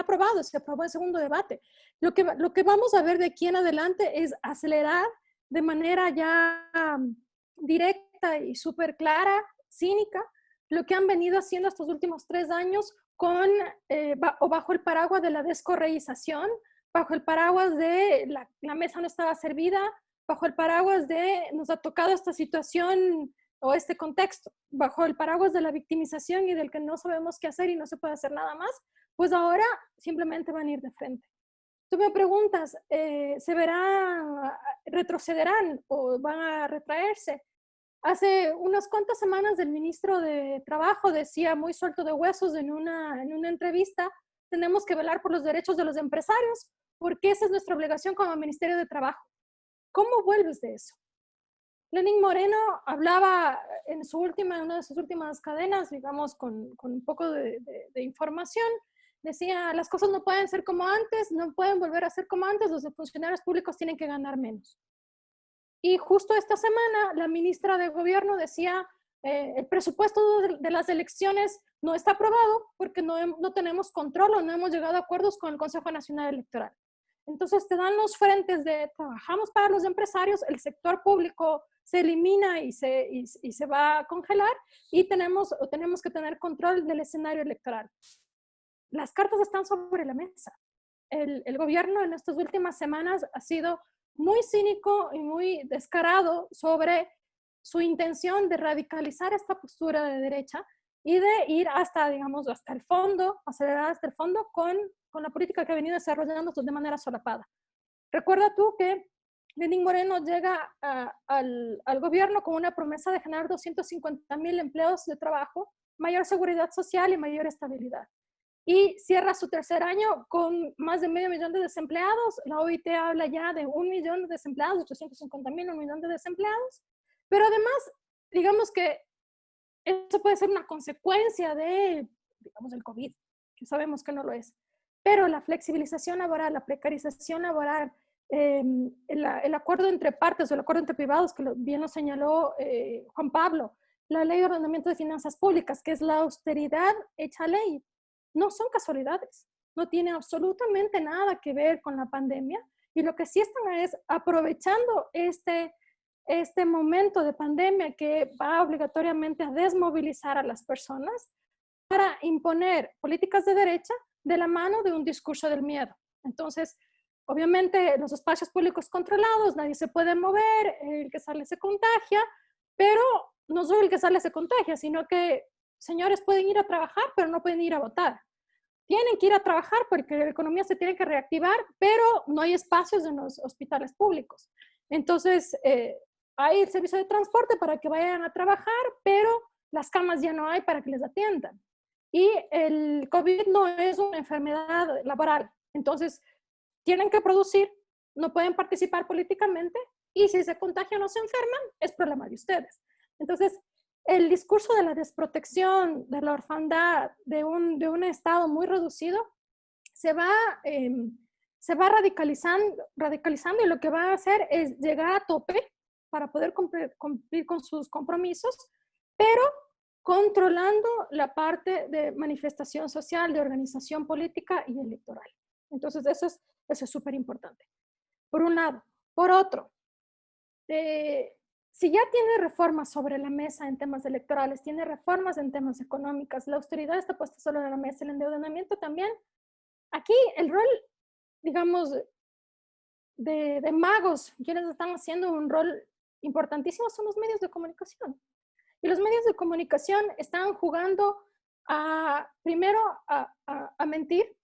aprobado, se aprobó en segundo debate. Lo que vamos a ver de aquí en adelante es acelerar de manera ya directa y súper clara, cínica, lo que han venido haciendo estos últimos 3 años bajo el paraguas de la descorreización, bajo el paraguas de la mesa no estaba servida, bajo el paraguas de nos ha tocado esta situación o este contexto, bajo el paraguas de la victimización y del que no sabemos qué hacer y no se puede hacer nada más, pues ahora simplemente van a ir de frente. Tú me preguntas, retrocederán o van a retraerse? Hace unas cuantas semanas el ministro de Trabajo decía muy suelto de huesos en una entrevista, tenemos que velar por los derechos de los empresarios, porque esa es nuestra obligación como Ministerio de Trabajo. ¿Cómo vuelves de eso? Lenín Moreno hablaba en una de sus últimas cadenas, digamos, con un poco de información, decía, las cosas no pueden ser como antes, no pueden volver a ser como antes, los funcionarios públicos tienen que ganar menos. Y justo esta semana la ministra de Gobierno decía, el presupuesto de las elecciones no está aprobado porque no tenemos control o no hemos llegado a acuerdos con el Consejo Nacional Electoral. Entonces te dan los frentes de trabajamos para los empresarios, el sector público se elimina y se va a congelar y tenemos que tener control del escenario electoral. Las cartas están sobre la mesa. El gobierno en estas últimas semanas ha sido muy cínico y muy descarado sobre su intención de radicalizar esta postura de derecha y de ir hasta, digamos, hasta el fondo, acelerar hasta el fondo con la política que ha venido desarrollando de manera solapada. Recuerda tú que Lenín Moreno llega al gobierno con una promesa de generar 250,000 empleos de trabajo, mayor seguridad social y mayor estabilidad. Y cierra su tercer año con más de 500,000 de desempleados. La OIT habla ya de 1,000,000 de desempleados, 850,000, 1,000,000 de desempleados. Pero además, digamos que eso puede ser una consecuencia de, digamos, el COVID, que sabemos que no lo es. Pero la flexibilización laboral, la precarización laboral, el acuerdo entre partes o el acuerdo entre privados, que bien lo señaló Juan Pablo, la ley de ordenamiento de finanzas públicas, que es la austeridad hecha ley, no son casualidades, no tiene absolutamente nada que ver con la pandemia y lo que sí están es aprovechando este momento de pandemia que va obligatoriamente a desmovilizar a las personas para imponer políticas de derecha de la mano de un discurso del miedo. Entonces, obviamente los espacios públicos controlados, nadie se puede mover, el que sale se contagia, pero no solo el que sale se contagia, sino que señores pueden ir a trabajar, pero no pueden ir a votar. Tienen que ir a trabajar porque la economía se tiene que reactivar, pero no hay espacios en los hospitales públicos. Entonces, hay el servicio de transporte para que vayan a trabajar, pero las camas ya no hay para que les atiendan. Y el COVID no es una enfermedad laboral. Entonces, tienen que producir, no pueden participar políticamente y si se contagian o se enferman, es problema de ustedes. Entonces, el discurso de la desprotección, de la orfandad, de un Estado muy reducido, se va radicalizando y lo que va a hacer es llegar a tope para poder cumplir con sus compromisos, pero controlando la parte de manifestación social, de organización política y electoral. Entonces, eso es súper importante. Por un lado. Por otro, si ya tiene reformas sobre la mesa en temas electorales, tiene reformas en temas económicos, la austeridad está puesta solo en la mesa, el endeudamiento también. Aquí el rol, digamos, de magos, quienes están haciendo un rol importantísimo son los medios de comunicación. Y los medios de comunicación están jugando primero a mentir,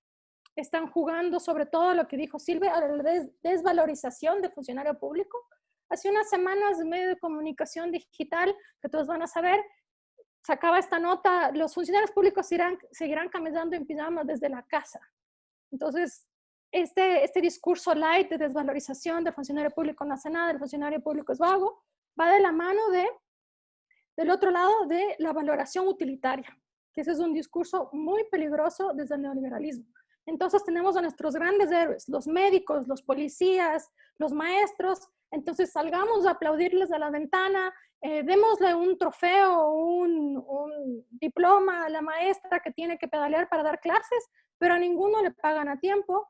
están jugando sobre todo lo que dijo Silvia, a la desvalorización del funcionario público. Hace unas semanas, el medio de comunicación digital, que todos van a saber, sacaba esta nota, los funcionarios públicos seguirán caminando en pijama desde la casa. Entonces, este discurso light de desvalorización del funcionario público no hace nada, el funcionario público es vago, va de la mano del otro lado de la valoración utilitaria, que ese es un discurso muy peligroso desde el neoliberalismo. Entonces tenemos a nuestros grandes héroes, los médicos, los policías, los maestros. Entonces salgamos a aplaudirles a la ventana, démosle un trofeo, un diploma a la maestra que tiene que pedalear para dar clases, pero a ninguno le pagan a tiempo.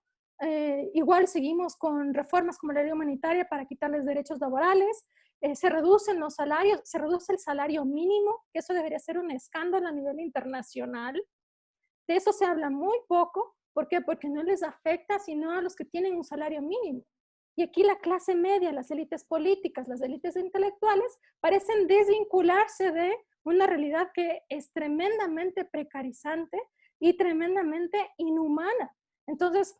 Igual seguimos con reformas como la ley humanitaria para quitarles derechos laborales. Se reducen los salarios, se reduce el salario mínimo, que eso debería ser un escándalo a nivel internacional. De eso se habla muy poco. ¿Por qué? Porque no les afecta sino a los que tienen un salario mínimo. Y aquí la clase media, las élites políticas, las élites intelectuales parecen desvincularse de una realidad que es tremendamente precarizante y tremendamente inhumana. Entonces,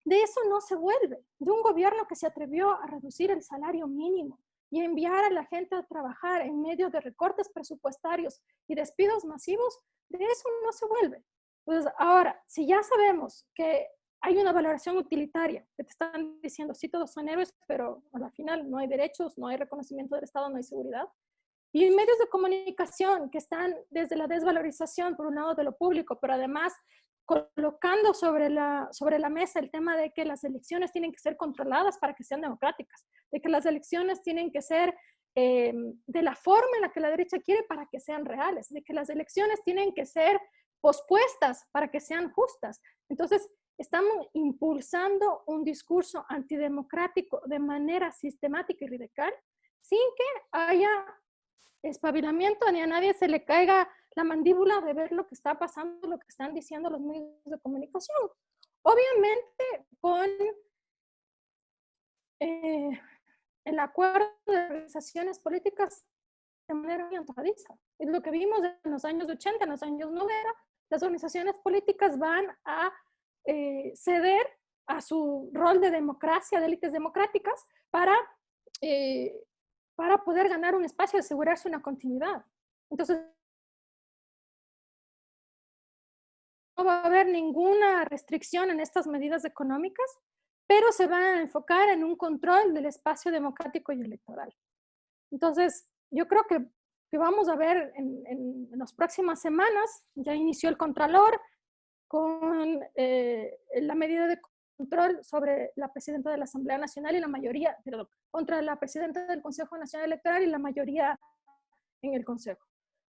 de eso no se vuelve. De un gobierno que se atrevió a reducir el salario mínimo y enviar a la gente a trabajar en medio de recortes presupuestarios y despidos masivos, de eso no se vuelve. Entonces, ahora, si ya sabemos que hay una valoración utilitaria, que te están diciendo, sí, todos son héroes, pero a la final no hay derechos, no hay reconocimiento del Estado, no hay seguridad. Y en medios de comunicación que están desde la desvalorización, por un lado, de lo público, pero además colocando sobre la mesa el tema de que las elecciones tienen que ser controladas para que sean democráticas, de que las elecciones tienen que ser de la forma en la que la derecha quiere para que sean reales, de que las elecciones tienen que ser pospuestas para que sean justas. Entonces, estamos impulsando un discurso antidemocrático de manera sistemática y radical, sin que haya espabilamiento ni a nadie se le caiga la mandíbula de ver lo que está pasando, lo que están diciendo los medios de comunicación. Obviamente con el acuerdo de organizaciones políticas de manera muy antojadiza. Es lo que vimos en los años 80, en los años 90, las organizaciones políticas van a ceder a su rol de democracia, de élites democráticas, para poder ganar un espacio y asegurarse una continuidad. Entonces, no va a haber ninguna restricción en estas medidas económicas, pero se va a enfocar en un control del espacio democrático y electoral. Entonces, yo creo que vamos a ver en las próximas semanas, ya inició el Contralor con la medida de control sobre la presidenta de la Asamblea Nacional y la mayoría, perdón, contra la presidenta del Consejo Nacional Electoral y la mayoría en el Consejo.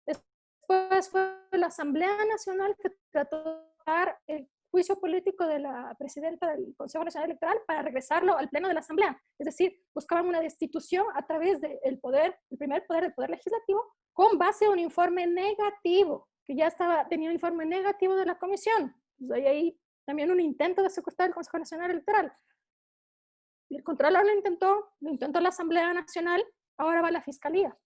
Después fue la Asamblea Nacional que trató de dar el juicio político de la presidenta del Consejo Nacional Electoral para regresarlo al pleno de la Asamblea. Es decir, buscaban una destitución a través del poder, el primer poder del Poder Legislativo, con base a un informe negativo, que ya tenía un informe negativo de la Comisión. Entonces, hay ahí también un intento de secuestrar el Consejo Nacional Electoral. El Contralor lo intentó la Asamblea Nacional, ahora va la Fiscalía.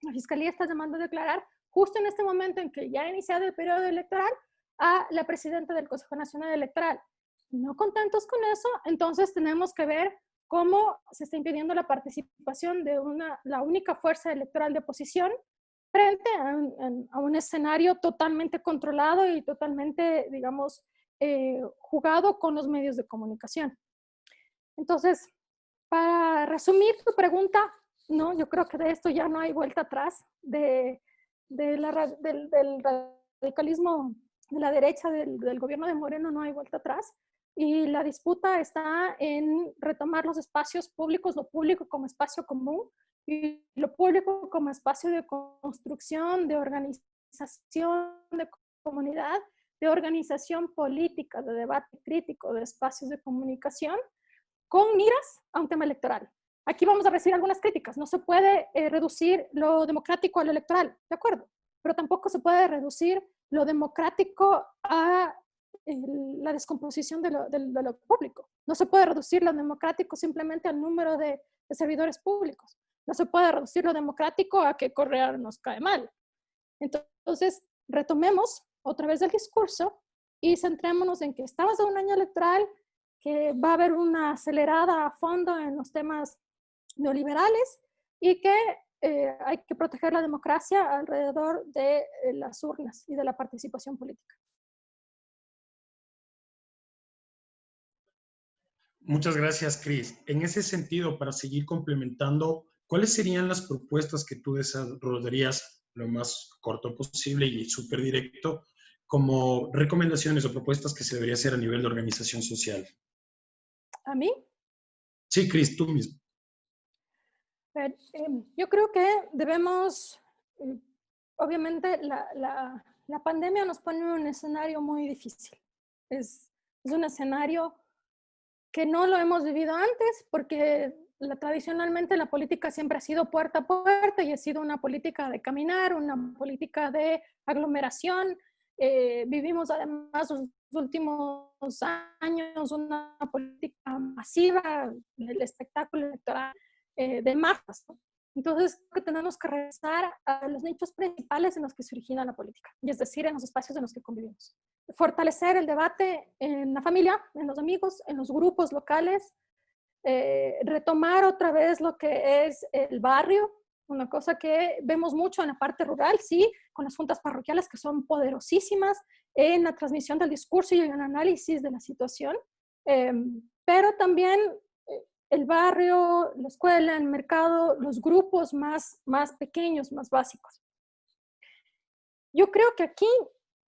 La Fiscalía está llamando a declarar, justo en este momento en que ya ha iniciado el periodo electoral, a la presidenta del Consejo Nacional Electoral. No contentos con eso, entonces tenemos que ver cómo se está impidiendo la participación de la única fuerza electoral de oposición frente a un escenario totalmente controlado y totalmente, digamos, jugado con los medios de comunicación. Entonces, para resumir tu pregunta, no, yo creo que de esto ya no hay vuelta atrás, del radicalismo de la derecha del gobierno de Moreno no hay vuelta atrás, y la disputa está en retomar los espacios públicos, lo público como espacio común y lo público como espacio de construcción, de organización, de comunidad, de organización política, de debate crítico, de espacios de comunicación, con miras a un tema electoral. Aquí vamos a recibir algunas críticas. No se puede reducir lo democrático a lo electoral, de acuerdo, pero tampoco se puede reducir lo democrático a la descomposición de lo público. No se puede reducir lo democrático simplemente al número de servidores públicos. No se puede reducir lo democrático a que Correa nos cae mal. Entonces, retomemos otra vez el discurso y centrémonos en que estamos en un año electoral, que va a haber una acelerada a fondo en los temas neoliberales y que hay que proteger la democracia alrededor de las urnas y de la participación política. Muchas gracias, Cris. En ese sentido, para seguir complementando, ¿cuáles serían las propuestas que tú desarrollarías lo más corto posible y súper directo como recomendaciones o propuestas que se debería hacer a nivel de organización social? ¿A mí? Sí, Cris, tú mismo. Yo creo que debemos, obviamente la pandemia nos pone en un escenario muy difícil. Es un escenario que no lo hemos vivido antes porque tradicionalmente la política siempre ha sido puerta a puerta y ha sido una política de caminar, una política de aglomeración. Vivimos además los últimos años una política masiva del espectáculo electoral de masas. Entonces, creo que tenemos que regresar a los nichos principales en los que se origina la política, y es decir, en los espacios en los que convivimos. Fortalecer el debate en la familia, en los amigos, en los grupos locales, retomar otra vez lo que es el barrio, una cosa que vemos mucho en la parte rural, sí, con las juntas parroquiales que son poderosísimas en la transmisión del discurso y en el análisis de la situación, pero también el barrio, la escuela, el mercado, los grupos más pequeños, más básicos. Yo creo que aquí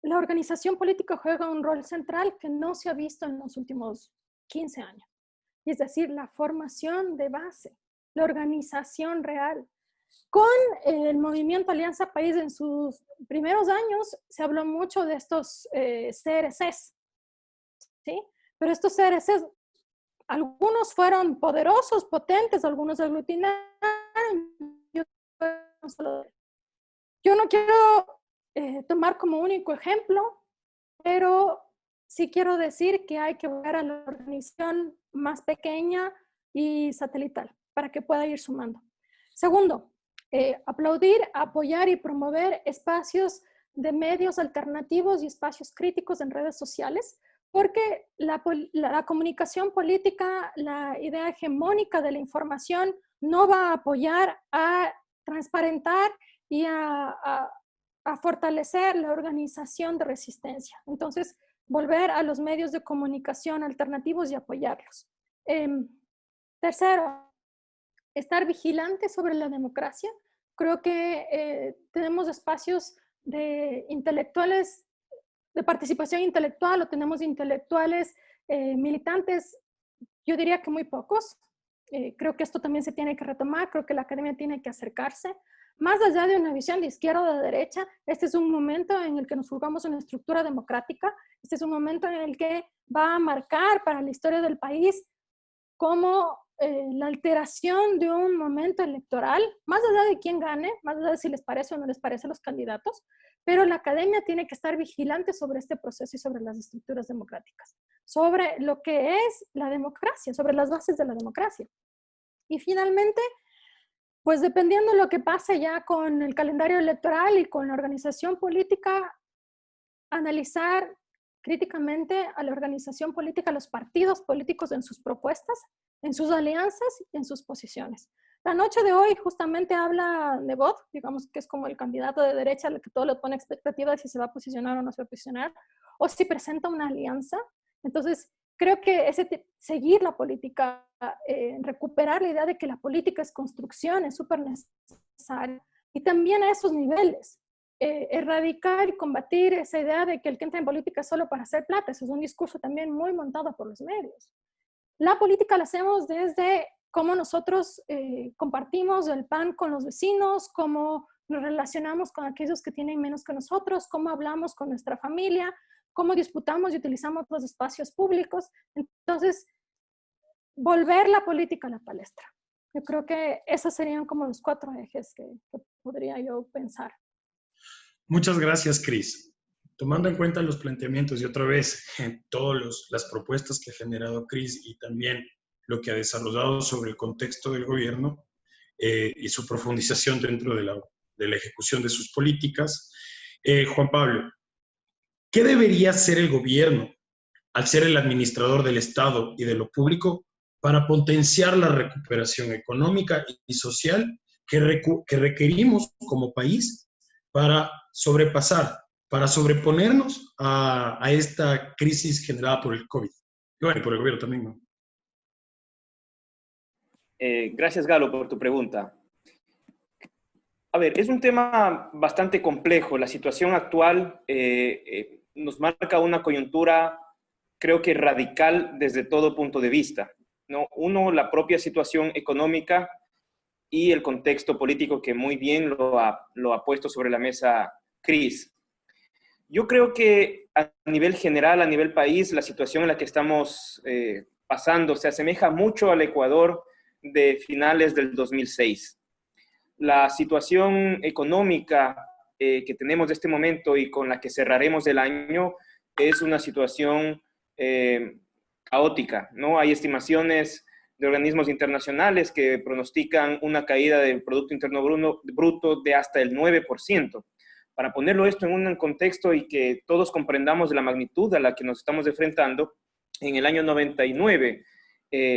la organización política juega un rol central que no se ha visto en los últimos 15 años. Y es decir, la formación de base, la organización real. Con el movimiento Alianza País en sus primeros años se habló mucho de estos CRCs, ¿sí? Pero estos CRCs, algunos fueron poderosos, potentes, algunos aglutinaron. Yo no quiero tomar como único ejemplo, pero sí quiero decir que hay que ver a la organización más pequeña y satelital para que pueda ir sumando. Segundo, aplaudir, apoyar y promover espacios de medios alternativos y espacios críticos en redes sociales, porque la comunicación política, la idea hegemónica de la información no va a apoyar a transparentar y a fortalecer la organización de resistencia. Entonces, volver a los medios de comunicación alternativos y apoyarlos. Tercero, estar vigilantes sobre la democracia. Creo que tenemos espacios de intelectuales, de participación intelectual, o tenemos intelectuales militantes, yo diría que muy pocos. Creo que esto también se tiene que retomar, creo que la academia tiene que acercarse. Más allá de una visión de izquierda o de derecha, este es un momento en el que nos jugamos una estructura democrática, este es un momento en el que va a marcar para la historia del país como la alteración de un momento electoral, más allá de quién gane, más allá de si les parece o no les parece a los candidatos, pero la academia tiene que estar vigilante sobre este proceso y sobre las estructuras democráticas, sobre lo que es la democracia, sobre las bases de la democracia. Y finalmente, pues dependiendo de lo que pase ya con el calendario electoral y con la organización política, analizar críticamente a la organización política, a los partidos políticos en sus propuestas, en sus alianzas y en sus posiciones. La noche de hoy justamente habla Nebot, digamos que es como el candidato de derecha al que todo le pone expectativa de si se va a posicionar o no se va a posicionar, o si presenta una alianza. Entonces, creo que seguir la política, recuperar la idea de que la política es construcción, es súper necesario. Y también a esos niveles, erradicar y combatir esa idea de que el que entra en política es solo para hacer plata. Eso es un discurso también muy montado por los medios. La política la hacemos desde cómo nosotros compartimos el pan con los vecinos, cómo nos relacionamos con aquellos que tienen menos que nosotros, cómo hablamos con nuestra familia, cómo disputamos y utilizamos los espacios públicos. Entonces, volver la política a la palestra. Yo creo que esos serían como los 4 ejes que podría yo pensar. Muchas gracias, Cris. Tomando en cuenta los planteamientos y otra vez todas las propuestas que ha generado Cris y también lo que ha desarrollado sobre el contexto del gobierno y su profundización dentro de la ejecución de sus políticas, Juan Pablo, ¿qué debería hacer el gobierno al ser el administrador del Estado y de lo público para potenciar la recuperación económica y social que requerimos como país para sobreponernos a esta crisis generada por el COVID? Y bueno, por el gobierno también, ¿no? Gracias, Galo, por tu pregunta. A ver, es un tema bastante complejo. La situación actual nos marca una coyuntura, creo que radical desde todo punto de vista, ¿no? Uno, la propia situación económica y el contexto político que muy bien lo ha puesto sobre la mesa Cris. Yo creo que a nivel general, a nivel país, la situación en la que estamos pasando se asemeja mucho al Ecuador de finales del 2006. La situación económica que tenemos de este momento y con la que cerraremos el año es una situación caótica, ¿no? Hay estimaciones de organismos internacionales que pronostican una caída del Producto Interno Bruto de hasta el 9%. Para ponerlo esto en un contexto y que todos comprendamos la magnitud a la que nos estamos enfrentando, en el año 99,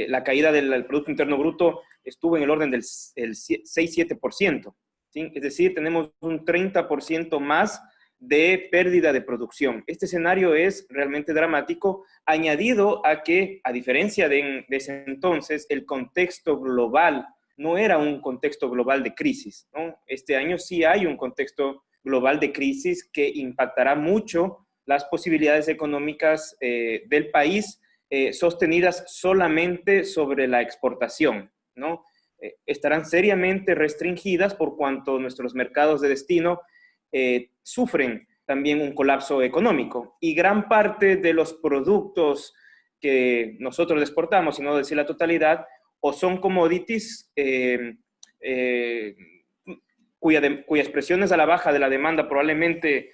la caída del Producto Interno Bruto estuvo en el orden del 6-7%. ¿Sí? Es decir, tenemos un 30% más de pérdida de producción. Este escenario es realmente dramático, añadido a que, a diferencia de ese entonces, el contexto global no era un contexto global de crisis, ¿no? Este año sí hay un contexto global de crisis que impactará mucho las posibilidades económicas del país, sostenidas solamente sobre la exportación, ¿no? Estarán seriamente restringidas por cuanto nuestros mercados de destino sufren también un colapso económico, y gran parte de los productos que nosotros exportamos, si no decir la totalidad, o son commodities cuyas presiones a la baja de la demanda probablemente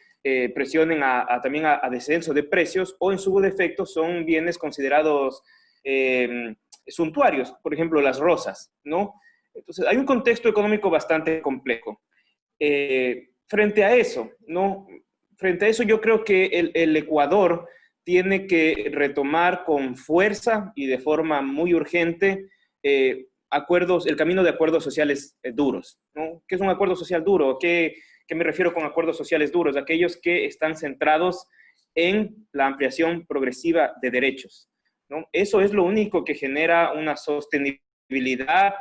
presionen también a descenso de precios, o en su defecto son bienes considerados suntuarios, por ejemplo las rosas, ¿no? Entonces hay un contexto económico bastante complejo. Frente a eso, ¿no? Frente a eso yo creo que el Ecuador tiene que retomar con fuerza y de forma muy urgente el camino de acuerdos sociales duros, ¿no? ¿Qué es un acuerdo social duro? ¿Qué me refiero con acuerdos sociales duros? Aquellos que están centrados en la ampliación progresiva de derechos, ¿no? Eso es lo único que genera una sostenibilidad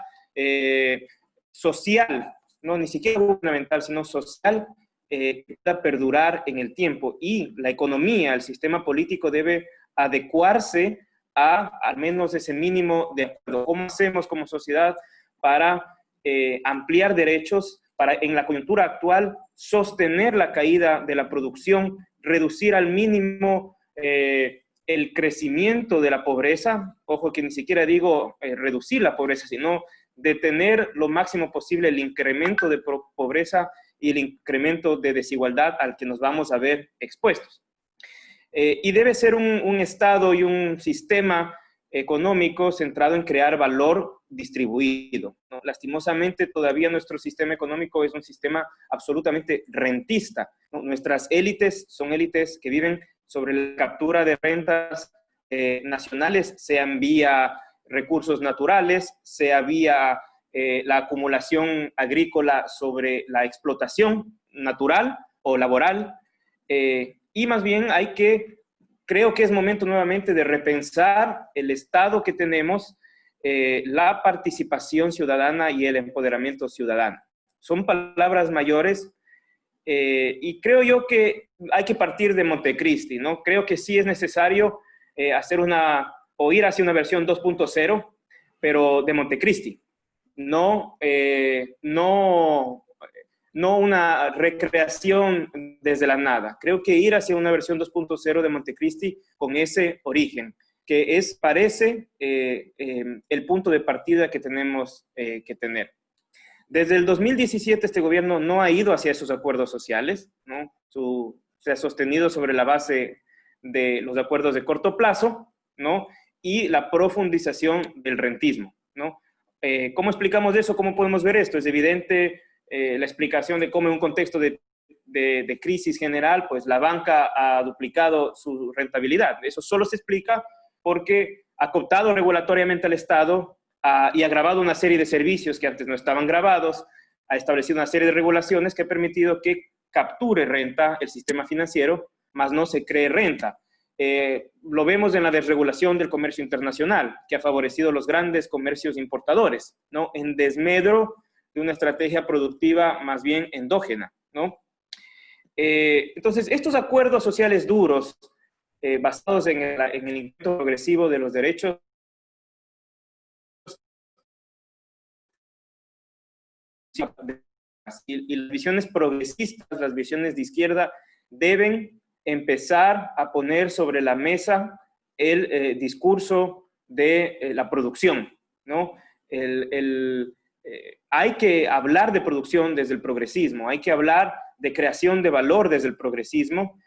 social, no ni siquiera gubernamental, sino social, que pueda perdurar en el tiempo. Y la economía, el sistema político debe adecuarse al menos ese mínimo de acuerdo. ¿Cómo hacemos como sociedad para ampliar derechos, para en la coyuntura actual sostener la caída de la producción, reducir al mínimo el crecimiento de la pobreza? Ojo que ni siquiera digo reducir la pobreza, sino detener lo máximo posible el incremento de pobreza y el incremento de desigualdad al que nos vamos a ver expuestos. Y debe ser un Estado y un sistema económico centrado en crear valor distribuido, ¿no? Lastimosamente, todavía nuestro sistema económico es un sistema absolutamente rentista, ¿no? Nuestras élites son élites que viven sobre la captura de rentas nacionales, sean vía recursos naturales, sea vía la acumulación agrícola sobre la explotación natural o laboral, y más bien creo que es momento nuevamente de repensar el Estado que tenemos, la participación ciudadana y el empoderamiento ciudadano. Son palabras mayores, y creo yo que hay que partir de Montecristi, ¿no? Creo que sí es necesario ir hacia una versión 2.0, pero de Montecristi. No una recreación desde la nada. Creo que ir hacia una versión 2.0 de Montecristi con ese origen, que parece el punto de partida que tenemos que tener. Desde el 2017 este gobierno no ha ido hacia esos acuerdos sociales, ¿no? Se ha sostenido sobre la base de los acuerdos de corto plazo, ¿no? Y la profundización del rentismo, ¿no? ¿Cómo explicamos eso? ¿Cómo podemos ver esto? Es evidente la explicación de cómo en un contexto de crisis general, pues la banca ha duplicado su rentabilidad. Eso solo se explica porque ha cooptado regulatoriamente al Estado y ha grabado una serie de servicios que antes no estaban grabados, ha establecido una serie de regulaciones que ha permitido que capture renta el sistema financiero, mas no se cree renta. Lo vemos en la desregulación del comercio internacional, que ha favorecido los grandes comercios importadores, ¿no? En desmedro de una estrategia productiva más bien endógena, ¿no? Entonces, estos acuerdos sociales duros, basados en el incremento progresivo de los derechos, y las visiones progresistas, las visiones de izquierda, deben empezar a poner sobre la mesa el discurso de la producción, ¿no? Hay que hablar de producción desde el progresismo, hay que hablar de creación de valor desde el progresismo,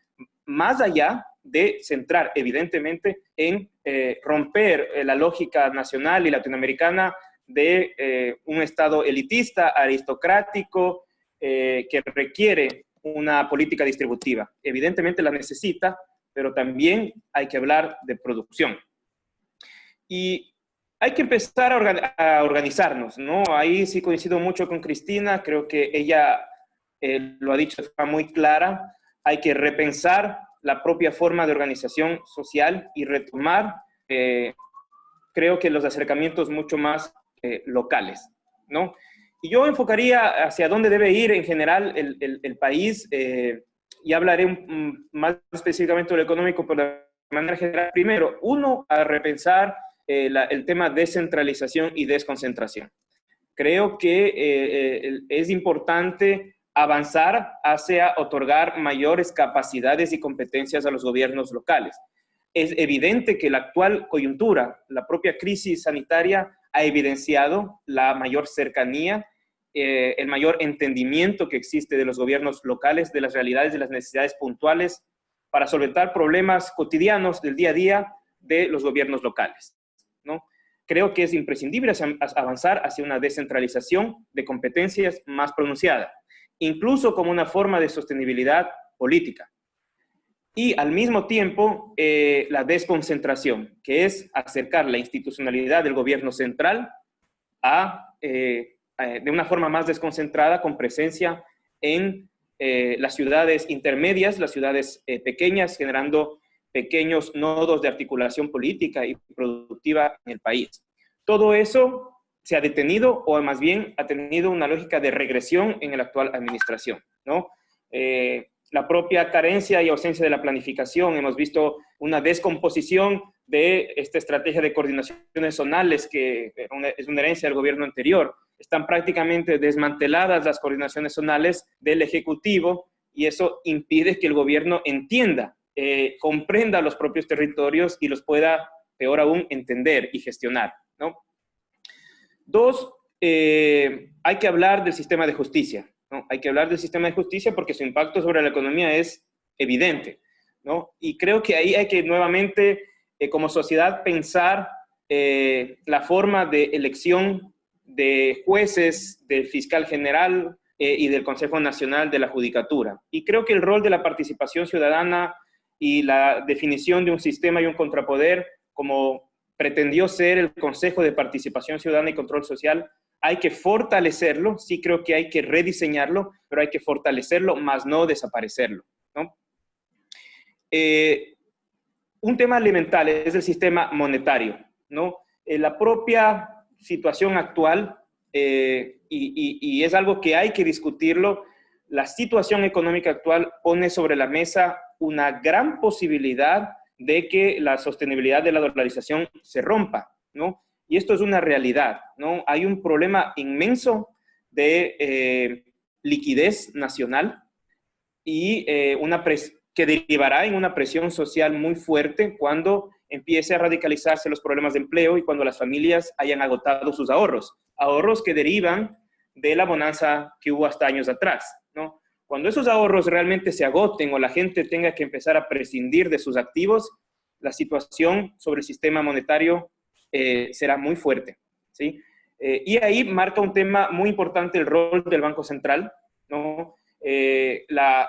más allá de centrar, evidentemente, en romper la lógica nacional y latinoamericana de un Estado elitista, aristocrático, que requiere una política distributiva. Evidentemente la necesita, pero también hay que hablar de producción. Y hay que empezar a organizarnos, ¿no? Ahí sí coincido mucho con Cristina, creo que ella lo ha dicho de forma muy clara. hay que repensar la propia forma de organización social y retomar, creo que los acercamientos mucho más locales, ¿no? Y yo enfocaría hacia dónde debe ir en general el país, y hablaré más específicamente de lo económico, pero de manera general. Primero, uno, a repensar el tema descentralización y desconcentración. Creo que es importante avanzar hacia otorgar mayores capacidades y competencias a los gobiernos locales. Es evidente que la actual coyuntura, la propia crisis sanitaria, ha evidenciado la mayor cercanía, el mayor entendimiento que existe de los gobiernos locales, de las realidades, de las necesidades puntuales, para solventar problemas cotidianos del día a día de los gobiernos locales, ¿no? Creo que es imprescindible avanzar hacia una descentralización de competencias más pronunciada, incluso como una forma de sostenibilidad política. Y al mismo tiempo, la desconcentración, que es acercar la institucionalidad del gobierno central de una forma más desconcentrada, con presencia en las ciudades intermedias, las ciudades pequeñas, generando pequeños nodos de articulación política y productiva en el país. Todo eso se ha detenido, o más bien ha tenido una lógica de regresión en la actual administración, ¿no? La propia carencia y ausencia de la planificación, hemos visto una descomposición de esta estrategia de coordinaciones zonales, que es una herencia del gobierno anterior. Están prácticamente desmanteladas las coordinaciones zonales del Ejecutivo, y eso impide que el gobierno entienda, comprenda los propios territorios y los pueda, peor aún, entender y gestionar, ¿no? Dos, hay que hablar del sistema de justicia, ¿no? Hay que hablar del sistema de justicia porque su impacto sobre la economía es evidente, ¿no? Y creo que ahí hay que nuevamente, como sociedad, pensar la forma de elección de jueces, del fiscal general y del Consejo Nacional de la Judicatura. Y creo que el rol de la participación ciudadana y la definición de un sistema y un contrapoder, como pretendió ser el Consejo de Participación Ciudadana y Control Social, hay que fortalecerlo. Sí creo que hay que rediseñarlo, pero hay que fortalecerlo, más no desaparecerlo, ¿no? Un tema elemental es el sistema monetario, ¿no? La propia situación actual, y es algo que hay que discutirlo, la situación económica actual pone sobre la mesa una gran posibilidad de que la sostenibilidad de la dolarización se rompa, ¿no? Y esto es una realidad, ¿no? Hay un problema inmenso de liquidez nacional y que derivará en una presión social muy fuerte cuando empiece a radicalizarse los problemas de empleo y cuando las familias hayan agotado sus ahorros que derivan de la bonanza que hubo hasta años atrás, ¿no? Cuando esos ahorros realmente se agoten o la gente tenga que empezar a prescindir de sus activos, la situación sobre el sistema monetario será muy fuerte, ¿sí? Y ahí marca un tema muy importante el rol del Banco Central, ¿no? La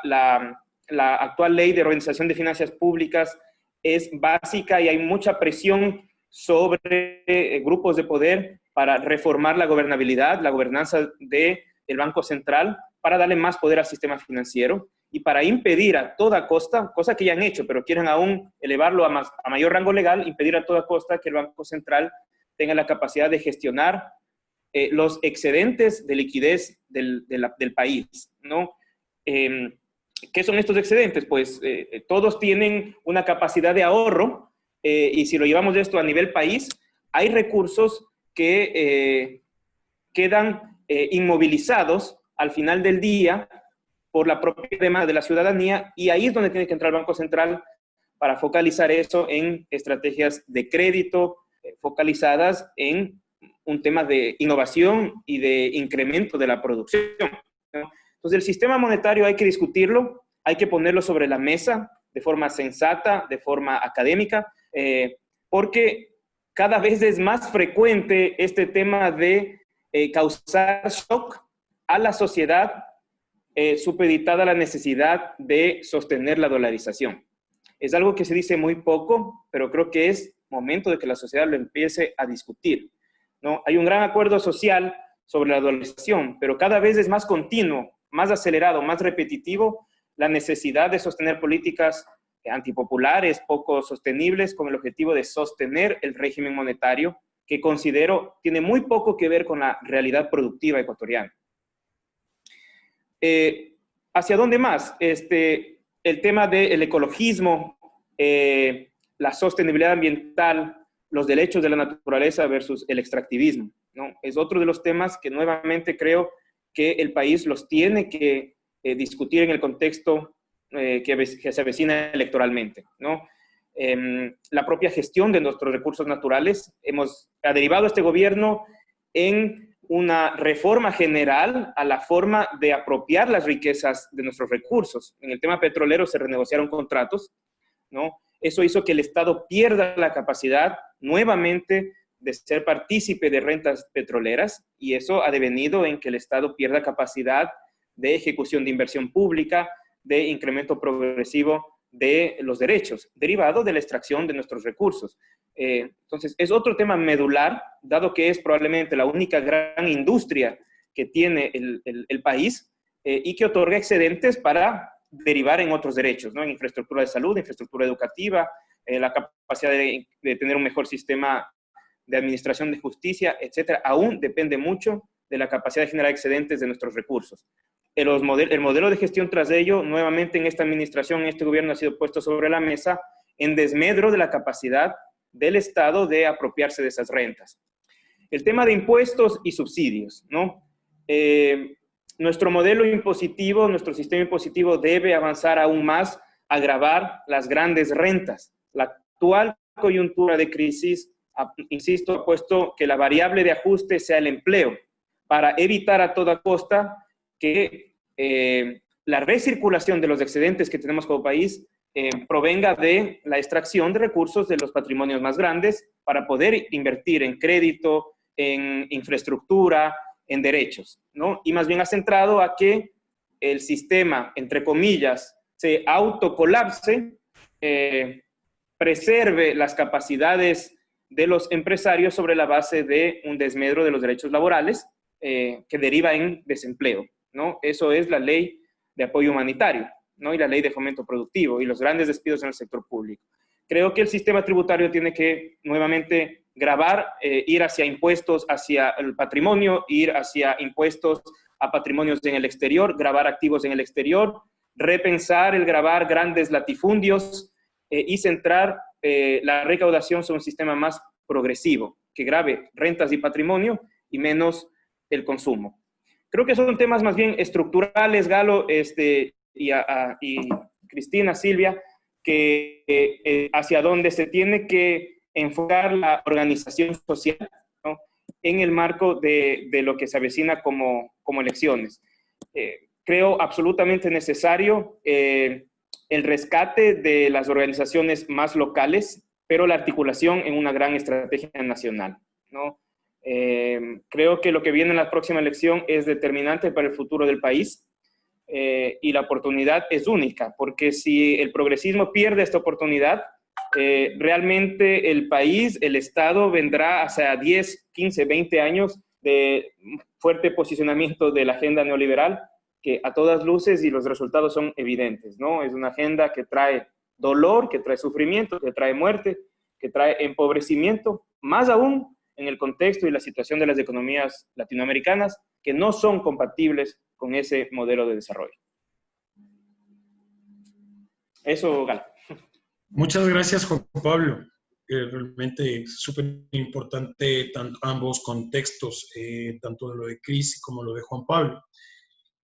actual ley de organización de finanzas públicas es básica y hay mucha presión sobre grupos de poder para reformar la gobernabilidad, la gobernanza del Banco Central, para darle más poder al sistema financiero y para impedir a toda costa, cosa que ya han hecho, pero quieren aún elevarlo a mayor rango legal, impedir a toda costa que el Banco Central tenga la capacidad de gestionar los excedentes de liquidez del país, ¿no? ¿Qué son estos excedentes? Pues todos tienen una capacidad de ahorro, y si lo llevamos esto a nivel país, hay recursos que quedan inmovilizados al final del día por la propia demanda de la ciudadanía, y ahí es donde tiene que entrar el Banco Central para focalizar eso en estrategias de crédito focalizadas en un tema de innovación y de incremento de la producción, ¿no? Entonces, el sistema monetario hay que discutirlo, hay que ponerlo sobre la mesa de forma sensata, de forma académica, porque cada vez es más frecuente este tema de causar shock a la sociedad supeditada a la necesidad de sostener la dolarización. Es algo que se dice muy poco, pero creo que es momento de que la sociedad lo empiece a discutir, ¿no? Hay un gran acuerdo social sobre la dolarización, pero cada vez es más continuo, más acelerado, más repetitivo la necesidad de sostener políticas antipopulares, poco sostenibles, con el objetivo de sostener el régimen monetario, que considero tiene muy poco que ver con la realidad productiva ecuatoriana. ¿Hacia dónde más? El tema del ecologismo, la sostenibilidad ambiental, los derechos de la naturaleza versus el extractivismo, ¿no? Es otro de los temas que nuevamente creo que el país los tiene que discutir en el contexto que se avecina electoralmente, ¿no? La propia gestión de nuestros recursos naturales ha derivado este gobierno en una reforma general a la forma de apropiar las riquezas de nuestros recursos. En el tema petrolero se renegociaron contratos, ¿no? Eso hizo que el Estado pierda la capacidad nuevamente de ser partícipe de rentas petroleras, y eso ha devenido en que el Estado pierda capacidad de ejecución de inversión pública, de incremento progresivo de los derechos, derivado de la extracción de nuestros recursos. Entonces, es otro tema medular, dado que es probablemente la única gran industria que tiene el país y que otorga excedentes para derivar en otros derechos, ¿no? En infraestructura de salud, infraestructura educativa, la capacidad de tener un mejor sistema de administración de justicia, etcétera. Aún depende mucho de la capacidad de generar excedentes de nuestros recursos. El modelo de gestión tras ello, nuevamente en esta administración, en este gobierno, ha sido puesto sobre la mesa en desmedro de la capacidad del Estado de apropiarse de esas rentas. El tema de impuestos y subsidios, ¿no? Nuestro modelo impositivo, nuestro sistema impositivo debe avanzar aún más a gravar las grandes rentas. La actual coyuntura de crisis, insisto, ha puesto que la variable de ajuste sea el empleo, para evitar a toda costa que la recirculación de los excedentes que tenemos como país provenga de la extracción de recursos de los patrimonios más grandes para poder invertir en crédito, en infraestructura, en derechos, ¿no? Y más bien ha centrado a que el sistema, entre comillas, se autocolapse, preserve las capacidades de los empresarios sobre la base de un desmedro de los derechos laborales que deriva en desempleo, ¿no? Eso es la ley de apoyo humanitario, ¿no? Y la ley de fomento productivo y los grandes despidos en el sector público. Creo que el sistema tributario tiene que nuevamente gravar, ir hacia impuestos hacia el patrimonio, ir hacia impuestos a patrimonios en el exterior, gravar activos en el exterior, repensar el gravar grandes latifundios y centrar la recaudación sobre un sistema más progresivo, que grave rentas y patrimonio y menos el consumo. Creo que son temas más bien estructurales, Galo, y Cristina, Silvia, que hacia dónde se tiene que enfocar la organización social, ¿no? En el marco de lo que se avecina como elecciones. Creo absolutamente necesario el rescate de las organizaciones más locales, pero la articulación en una gran estrategia nacional, ¿no? Creo que lo que viene en la próxima elección es determinante para el futuro del país y la oportunidad es única, porque si el progresismo pierde esta oportunidad, realmente el país, el Estado, vendrá hacia 10, 15, 20 años de fuerte posicionamiento de la agenda neoliberal, que a todas luces y los resultados son evidentes, ¿no? Es una agenda que trae dolor, que trae sufrimiento, que trae muerte, que trae empobrecimiento, más aún en el contexto y la situación de las economías latinoamericanas, que no son compatibles con ese modelo de desarrollo. Eso, Galo. Muchas gracias, Juan Pablo. Realmente es súper importante ambos contextos, tanto de lo de Cris como lo de Juan Pablo.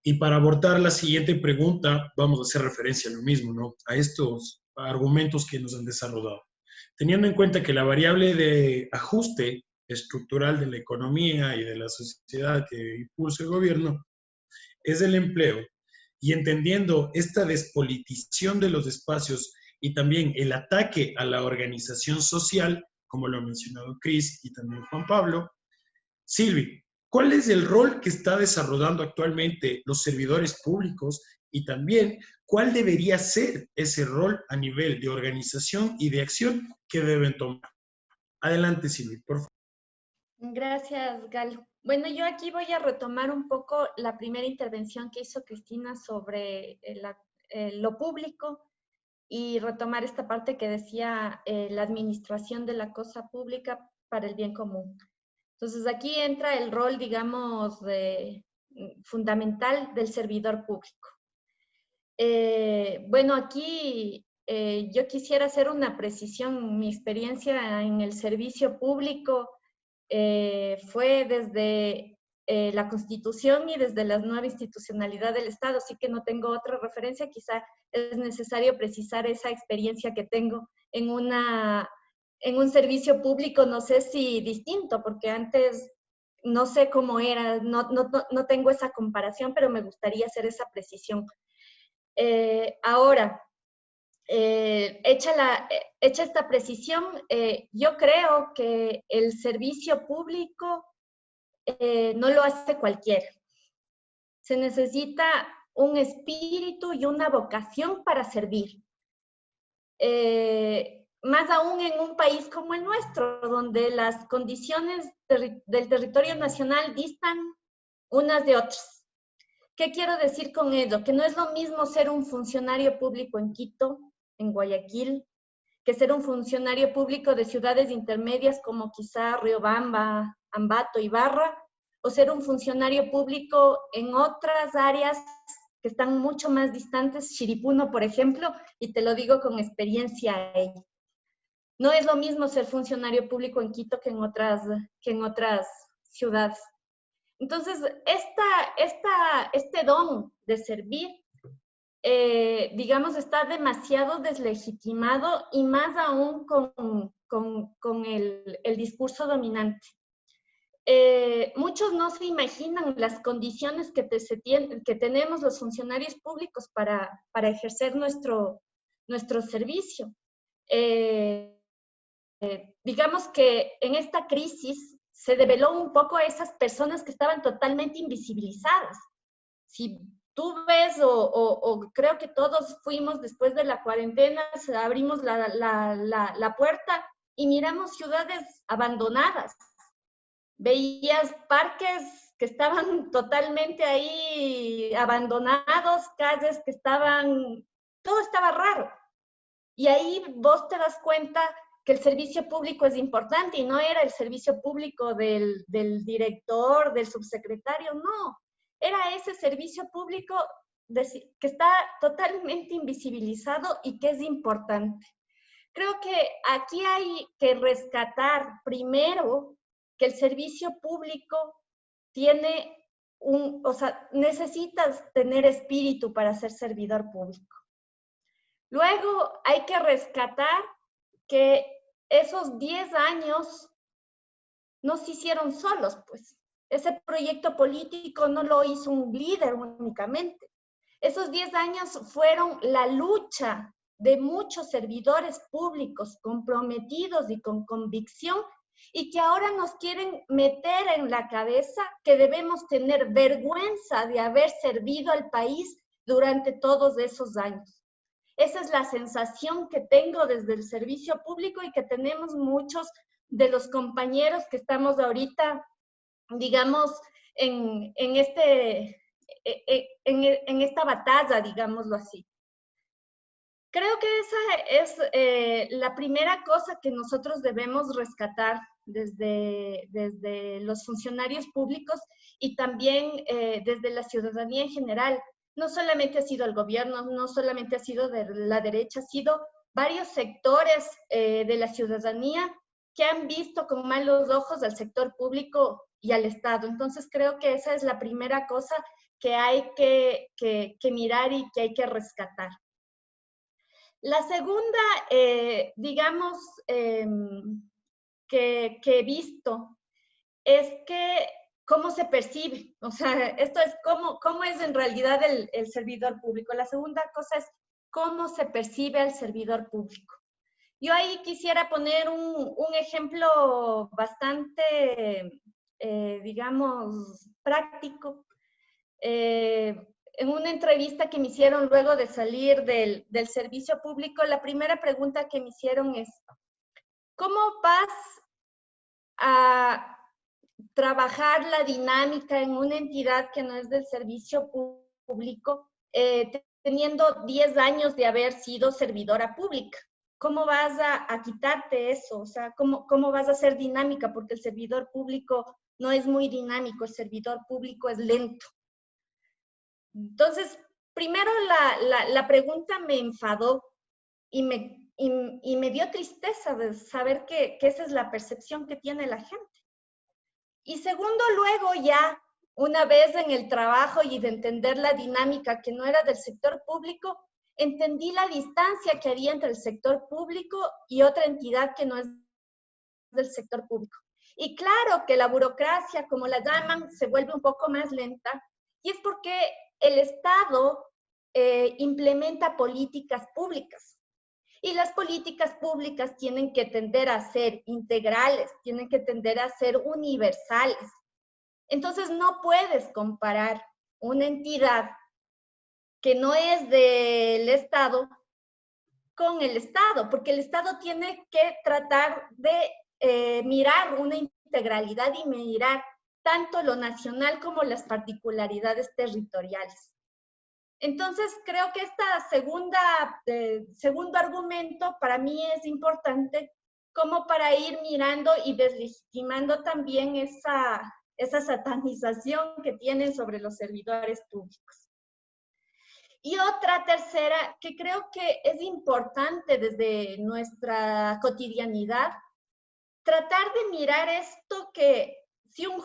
Y para abordar la siguiente pregunta, vamos a hacer referencia a lo mismo, ¿no? A estos argumentos que nos han desarrollado. Teniendo en cuenta que la variable de ajuste estructural de la economía y de la sociedad que impulsa el gobierno es el empleo, y entendiendo esta despolitización de los espacios y también el ataque a la organización social, como lo ha mencionado Cris y también Juan Pablo, Silvi, ¿cuál es el rol que está desarrollando actualmente los servidores públicos y también cuál debería ser ese rol a nivel de organización y de acción que deben tomar? Adelante, Silvi, por favor. Gracias, Galo. Bueno, yo aquí voy a retomar un poco la primera intervención que hizo Cristina sobre lo público y retomar esta parte que decía la administración de la cosa pública para el bien común. Entonces aquí entra el rol, digamos, fundamental del servidor público. Bueno, aquí yo quisiera hacer una precisión. Mi experiencia en el servicio público fue desde la Constitución y desde la nueva institucionalidad del Estado, así que no tengo otra referencia. Quizá es necesario precisar esa experiencia que tengo en un servicio público, no sé si distinto, porque antes no sé cómo era, no tengo esa comparación, pero me gustaría hacer esa precisión. Ahora, hecha esta precisión, yo creo que el servicio público no lo hace cualquiera. Se necesita un espíritu y una vocación para servir. Más aún en un país como el nuestro, donde las condiciones del territorio nacional distan unas de otras. ¿Qué quiero decir con ello? Que no es lo mismo ser un funcionario público en Quito, en Guayaquil, que ser un funcionario público de ciudades intermedias como quizá Riobamba, Ambato, Ibarra, o ser un funcionario público en otras áreas que están mucho más distantes, Chiripuno, por ejemplo, y te lo digo con experiencia ahí. No es lo mismo ser funcionario público en Quito que en otras ciudades. Entonces, este don de servir, digamos, está demasiado deslegitimado y más aún con el discurso dominante. Muchos no se imaginan las condiciones que tenemos los funcionarios públicos para ejercer nuestro servicio. Digamos que en esta crisis se develó un poco a esas personas que estaban totalmente invisibilizadas. Si tú ves, o creo que todos fuimos después de la cuarentena, abrimos la puerta y miramos ciudades abandonadas. Veías parques que estaban totalmente ahí abandonados, calles que todo estaba raro. Y ahí vos te das cuenta que el servicio público es importante y no era el servicio público del director, del subsecretario, no. Era ese servicio público que está totalmente invisibilizado y que es importante. Creo que aquí hay que rescatar primero que el servicio público necesitas tener espíritu para ser servidor público. Luego hay que rescatar que esos 10 años no se hicieron solos, pues. Ese proyecto político no lo hizo un líder únicamente. Esos 10 años fueron la lucha de muchos servidores públicos comprometidos y con convicción y que ahora nos quieren meter en la cabeza que debemos tener vergüenza de haber servido al país durante todos esos años. Esa es la sensación que tengo desde el servicio público y que tenemos muchos de los compañeros que estamos ahorita, digamos, en esta batalla, digámoslo así. Creo que esa es la primera cosa que nosotros debemos rescatar desde los funcionarios públicos y también desde la ciudadanía en general. No solamente ha sido el gobierno, no solamente ha sido de la derecha, ha sido varios sectores de la ciudadanía que han visto con malos ojos al sector público y al Estado. Entonces creo que esa es la primera cosa que hay que mirar y que hay que rescatar. La segunda, digamos, que he visto es que cómo se percibe, o sea, esto es cómo es en realidad el servidor público. La segunda cosa es cómo se percibe al servidor público. Yo ahí quisiera poner un ejemplo bastante, digamos, práctico. En una entrevista que me hicieron luego de salir del servicio público, la primera pregunta que me hicieron es, ¿cómo vas a trabajar la dinámica en una entidad que no es del servicio público, teniendo 10 años de haber sido servidora pública. ¿Cómo vas a quitarte eso? O sea, ¿cómo vas a ser dinámica? Porque el servidor público no es muy dinámico, el servidor público es lento. Entonces, primero la pregunta me enfadó y me dio tristeza de saber que esa es la percepción que tiene la gente. Y segundo, luego ya, una vez en el trabajo y de entender la dinámica que no era del sector público, entendí la distancia que había entre el sector público y otra entidad que no es del sector público. Y claro que la burocracia, como la llaman, se vuelve un poco más lenta, y es porque el Estado implementa políticas públicas. Y las políticas públicas tienen que tender a ser integrales, tienen que tender a ser universales. Entonces no puedes comparar una entidad que no es del Estado con el Estado, porque el Estado tiene que tratar de mirar una integralidad y mirar tanto lo nacional como las particularidades territoriales. Entonces, creo que esta segundo argumento para mí es importante como para ir mirando y deslegitimando también esa satanización que tienen sobre los servidores públicos. Y otra tercera, que creo que es importante desde nuestra cotidianidad, tratar de mirar esto que si a un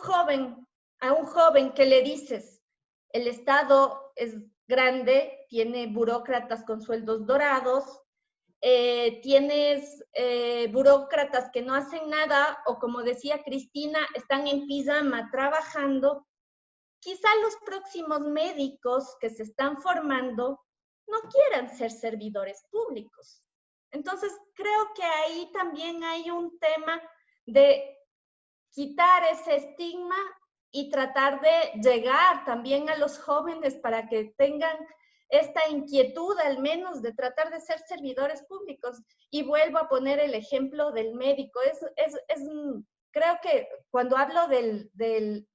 joven que le dices, el Estado es grande, tiene burócratas con sueldos dorados, tienes burócratas que no hacen nada, o como decía Cristina, están en pijama trabajando, quizá los próximos médicos que se están formando no quieran ser servidores públicos. Entonces, creo que ahí también hay un tema de quitar ese estigma y tratar de llegar también a los jóvenes para que tengan esta inquietud al menos de tratar de ser servidores públicos. Y vuelvo a poner el ejemplo del médico. Creo que cuando hablo del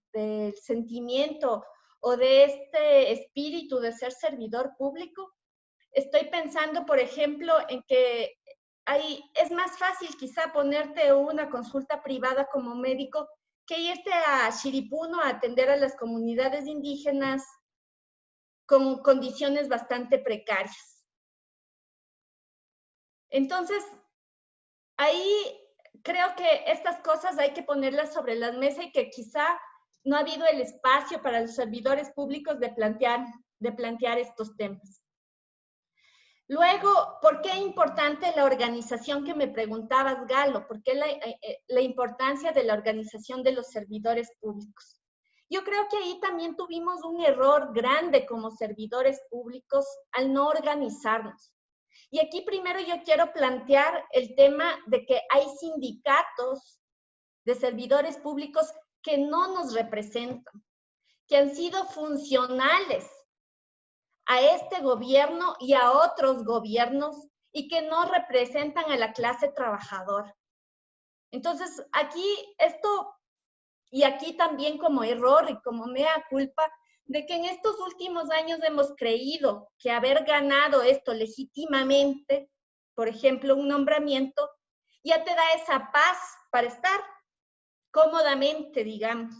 sentimiento o de este espíritu de ser servidor público, estoy pensando, por ejemplo, en que es más fácil quizá ponerte una consulta privada como médico que irte a Shiripuno a atender a las comunidades indígenas con condiciones bastante precarias. Entonces, ahí creo que estas cosas hay que ponerlas sobre la mesa y que quizá no ha habido el espacio para los servidores públicos de plantear estos temas. Luego, ¿por qué es importante la organización que me preguntabas, Galo? ¿Por qué la importancia de la organización de los servidores públicos? Yo creo que ahí también tuvimos un error grande como servidores públicos al no organizarnos. Y aquí primero yo quiero plantear el tema de que hay sindicatos de servidores públicos que no nos representan, que han sido funcionales a este gobierno y a otros gobiernos y que no representan a la clase trabajadora. Entonces, aquí también como error y como mea culpa, de que en estos últimos años hemos creído que haber ganado esto legítimamente, por ejemplo, un nombramiento, ya te da esa paz para estar cómodamente, digamos,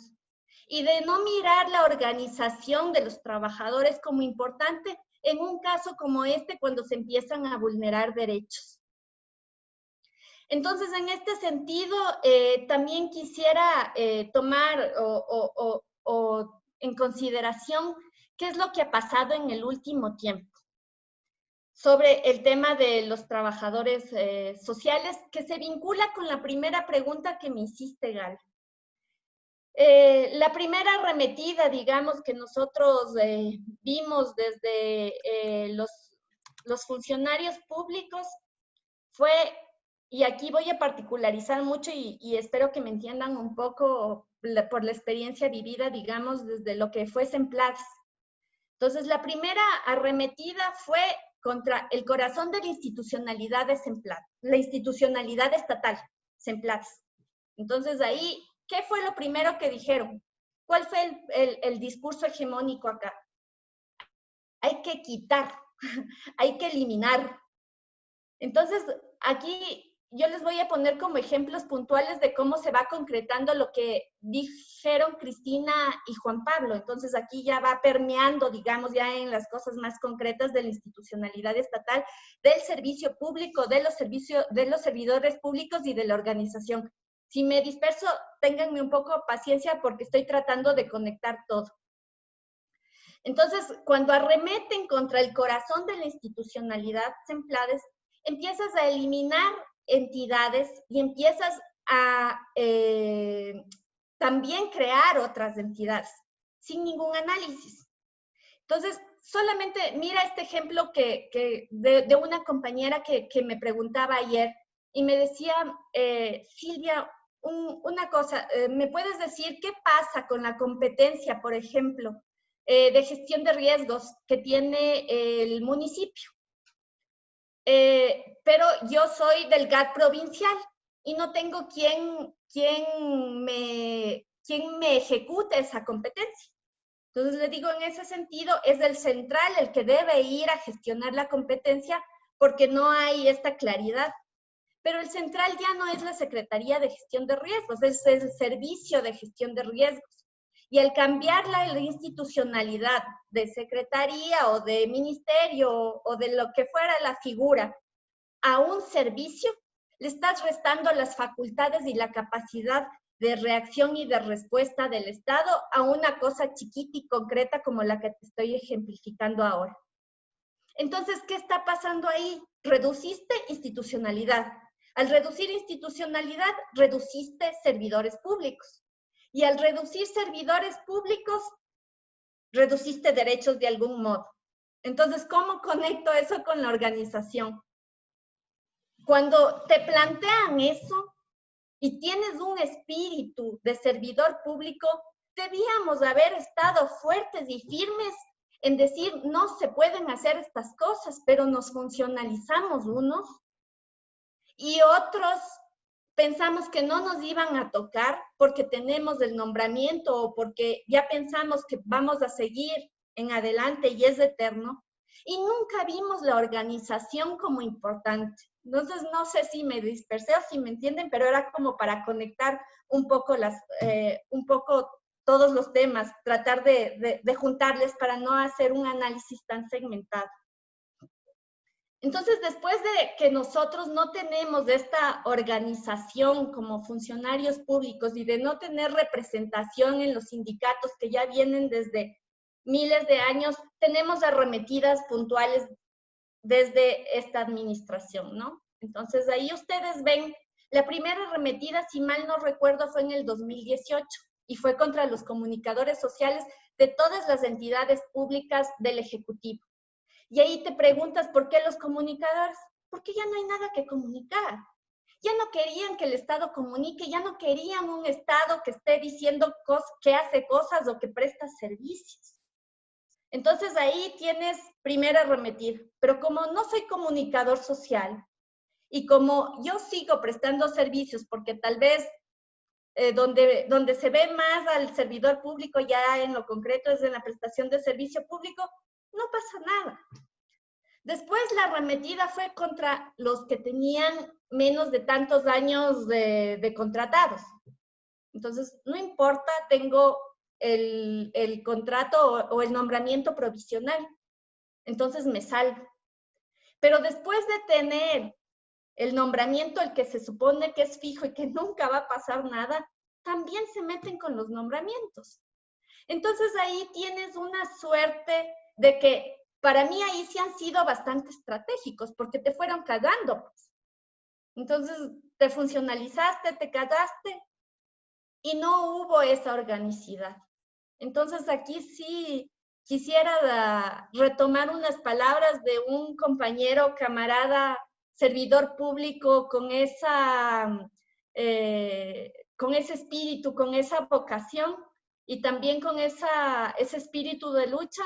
y de no mirar la organización de los trabajadores como importante en un caso como este cuando se empiezan a vulnerar derechos. Entonces, en este sentido, también quisiera tomar en consideración qué es lo que ha pasado en el último tiempo sobre el tema de los trabajadores sociales, que se vincula con la primera pregunta que me hiciste, Gal. La primera arremetida, digamos, que nosotros vimos desde los funcionarios públicos fue, y aquí voy a particularizar mucho y espero que me entiendan un poco por la experiencia vivida, digamos, desde lo que fue Semplats. Entonces, la primera arremetida fue contra el corazón de la institucionalidad de Semplats, la institucionalidad estatal, Semplats. Entonces, ahí, ¿qué fue lo primero que dijeron? ¿Cuál fue el discurso hegemónico acá? Hay que quitar hay que eliminar. Entonces, aquí yo les voy a poner como ejemplos puntuales de cómo se va concretando lo que dijeron Cristina y Juan Pablo. Entonces, aquí ya va permeando, digamos, ya en las cosas más concretas de la institucionalidad estatal, del servicio público, de los servidores públicos y de la organización. Si me disperso, ténganme un poco paciencia porque estoy tratando de conectar todo. Entonces, cuando arremeten contra el corazón de la institucionalidad, Semplades, empiezas a eliminar entidades y empiezas a también crear otras entidades sin ningún análisis. Entonces, solamente mira este ejemplo de una compañera que me preguntaba ayer y me decía, Silvia, una cosa, ¿me puedes decir qué pasa con la competencia, por ejemplo, de gestión de riesgos que tiene el municipio? Pero yo soy del GAT provincial y no tengo quien me ejecute esa competencia. Entonces le digo, en ese sentido, es el central el que debe ir a gestionar la competencia porque no hay esta claridad. Pero el central ya no es la Secretaría de Gestión de Riesgos, es el Servicio de Gestión de Riesgos. Y al cambiar la institucionalidad de secretaría o de ministerio o de lo que fuera la figura a un servicio, le estás restando las facultades y la capacidad de reacción y de respuesta del Estado a una cosa chiquita y concreta como la que te estoy ejemplificando ahora. Entonces, ¿qué está pasando ahí? Reduciste institucionalidad. Al reducir institucionalidad, reduciste servidores públicos. Y al reducir servidores públicos, reduciste derechos de algún modo. Entonces, ¿cómo conecto eso con la organización? Cuando te plantean eso y tienes un espíritu de servidor público, debíamos haber estado fuertes y firmes en decir, no se pueden hacer estas cosas, pero nos funcionalizamos unos y otros pensamos que no nos iban a tocar porque tenemos el nombramiento o porque ya pensamos que vamos a seguir en adelante y es eterno, y nunca vimos la organización como importante. Entonces, no sé si me dispersé o si me entienden, pero era como para conectar un poco, todos los temas, tratar de juntarles para no hacer un análisis tan segmentado. Entonces, después de que nosotros no tenemos esta organización como funcionarios públicos y de no tener representación en los sindicatos que ya vienen desde miles de años, tenemos arremetidas puntuales desde esta administración, ¿no? Entonces, ahí ustedes ven, la primera arremetida, si mal no recuerdo, fue en el 2018 y fue contra los comunicadores sociales de todas las entidades públicas del Ejecutivo. Y ahí te preguntas, ¿por qué los comunicadores? Porque ya no hay nada que comunicar. Ya no querían que el Estado comunique, ya no querían un Estado que esté diciendo que hace cosas o que presta servicios. Entonces ahí tienes primero arremetir. Pero como no soy comunicador social y como yo sigo prestando servicios porque tal vez donde se ve más al servidor público ya en lo concreto es en la prestación de servicio público, no pasa nada. Después la arremetida fue contra los que tenían menos de tantos años de contratados. Entonces, no importa, tengo el contrato o el nombramiento provisional. Entonces me salgo. Pero después de tener el nombramiento, el que se supone que es fijo y que nunca va a pasar nada, también se meten con los nombramientos. Entonces ahí tienes una suerte de que para mí ahí sí han sido bastante estratégicos porque te fueron cagando, pues. Entonces te funcionalizaste, te cagaste y no hubo esa organicidad. Entonces aquí sí quisiera retomar unas palabras de un compañero, camarada, servidor público con ese espíritu, con esa vocación y también con ese espíritu de lucha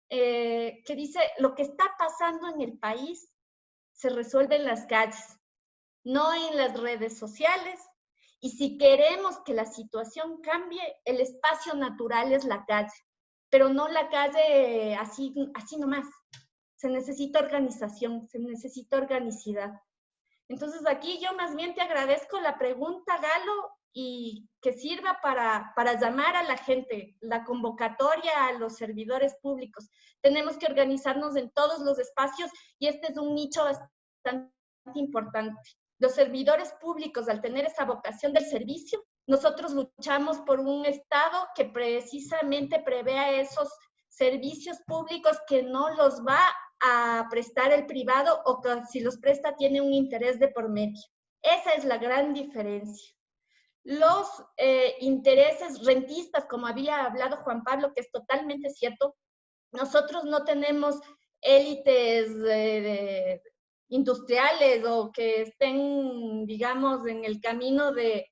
que dice, lo que está pasando en el país se resuelve en las calles, no en las redes sociales. Y si queremos que la situación cambie, el espacio natural es la calle, pero no la calle así nomás, se necesita organización, se necesita organicidad. Entonces aquí yo más bien te agradezco la pregunta, Galo, y que sirva para llamar a la gente, la convocatoria a los servidores públicos. Tenemos que organizarnos en todos los espacios y este es un nicho bastante importante. Los servidores públicos, al tener esa vocación del servicio, nosotros luchamos por un Estado que precisamente prevea esos servicios públicos que no los va a prestar el privado o que si los presta tiene un interés de por medio. Esa es la gran diferencia. Los intereses rentistas, como había hablado Juan Pablo, que es totalmente cierto, nosotros no tenemos élites industriales o que estén, digamos, en el camino de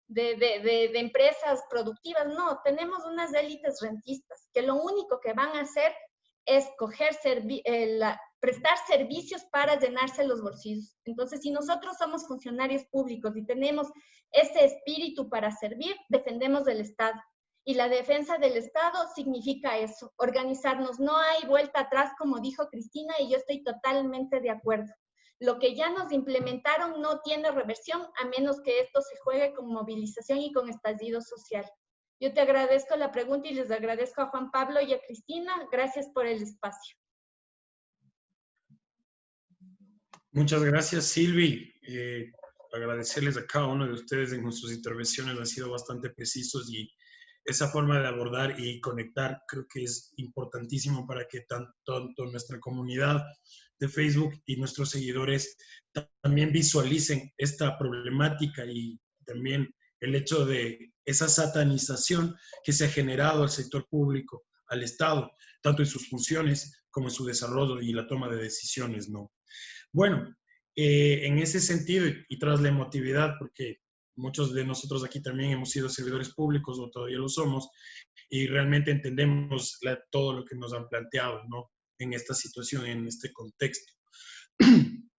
empresas productivas, no, tenemos unas élites rentistas que lo único que van a hacer es prestar servicios para llenarse los bolsillos. Entonces, si nosotros somos funcionarios públicos y tenemos ese espíritu para servir, defendemos del Estado. Y la defensa del Estado significa eso, organizarnos. No hay vuelta atrás, como dijo Cristina, y yo estoy totalmente de acuerdo. Lo que ya nos implementaron no tiene reversión, a menos que esto se juegue con movilización y con estallido social. Yo te agradezco la pregunta y les agradezco a Juan Pablo y a Cristina. Gracias por el espacio. Muchas gracias, Silvi. Agradecerles a cada uno de ustedes en sus intervenciones, han sido bastante precisos y esa forma de abordar y conectar creo que es importantísimo para que tanto nuestra comunidad de Facebook y nuestros seguidores también visualicen esta problemática y también el hecho de esa satanización que se ha generado al sector público, al Estado, tanto en sus funciones como en su desarrollo y la toma de decisiones, ¿no? Bueno, en ese sentido y tras la emotividad, porque muchos de nosotros aquí también hemos sido servidores públicos o todavía lo somos, y realmente entendemos todo lo que nos han planteado, ¿no? En esta situación, en este contexto.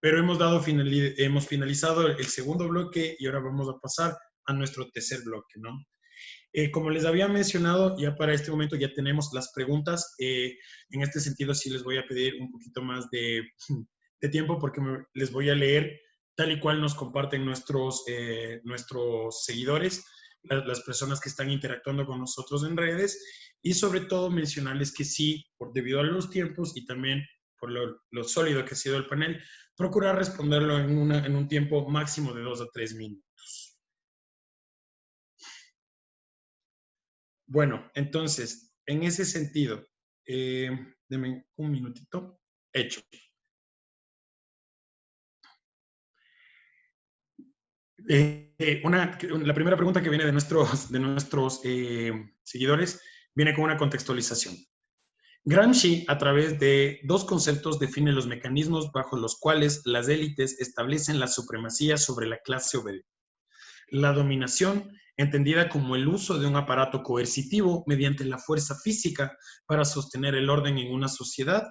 Pero hemos finalizado el segundo bloque y ahora vamos a pasar a nuestro tercer bloque, ¿no? Como les había mencionado, ya para este momento ya tenemos las preguntas. En este sentido sí les voy a pedir un poquito más de tiempo porque les voy a leer tal y cual nos comparten nuestros seguidores, las personas que están interactuando con nosotros en redes, y sobre todo mencionarles que sí, debido a los tiempos y también por lo sólido que ha sido el panel, procurar responderlo en un tiempo máximo de 2 a 3 minutos. Bueno, entonces, en ese sentido, denme un minutito. Hecho. La primera pregunta que viene de nuestros seguidores viene con una contextualización. Gramsci, a través de 2 conceptos, define los mecanismos bajo los cuales las élites establecen la supremacía sobre la clase obrera. La dominación, entendida como el uso de un aparato coercitivo mediante la fuerza física para sostener el orden en una sociedad.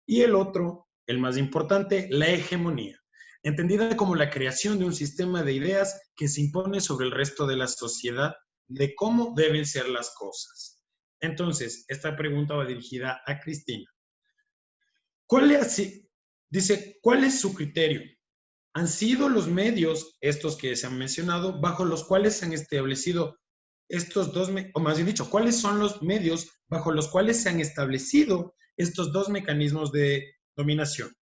Y el otro, el más importante, la hegemonía, entendida como la creación de un sistema de ideas que se impone sobre el resto de la sociedad de cómo deben ser las cosas. Entonces, esta pregunta va dirigida a Cristina. Dice, ¿cuál es su criterio? ¿Han sido los medios, estos que se han mencionado, bajo los cuales se han establecido estos dos, o más bien dicho, ¿cuáles son los medios bajo los cuales se han establecido estos 2 mecanismos de dominación?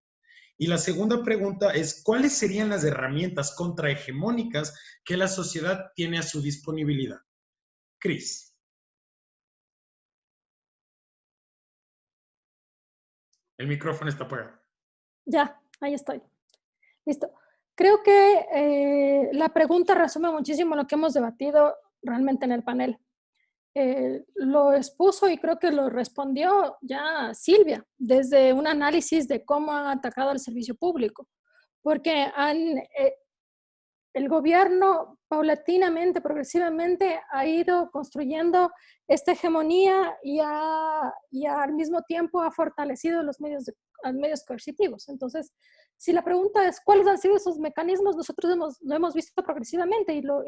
Y la segunda pregunta es, ¿cuáles serían las herramientas contrahegemónicas que la sociedad tiene a su disponibilidad? Cris. El micrófono está apagado. Ya, ahí estoy. Listo. Creo que la pregunta resume muchísimo lo que hemos debatido realmente en el panel. Lo expuso y creo que lo respondió ya Silvia, desde un análisis de cómo han atacado al servicio público. Porque el gobierno paulatinamente, progresivamente, ha ido construyendo esta hegemonía y al mismo tiempo ha fortalecido los medios coercitivos. Entonces, si la pregunta es cuáles han sido esos mecanismos, nosotros lo hemos visto progresivamente y lo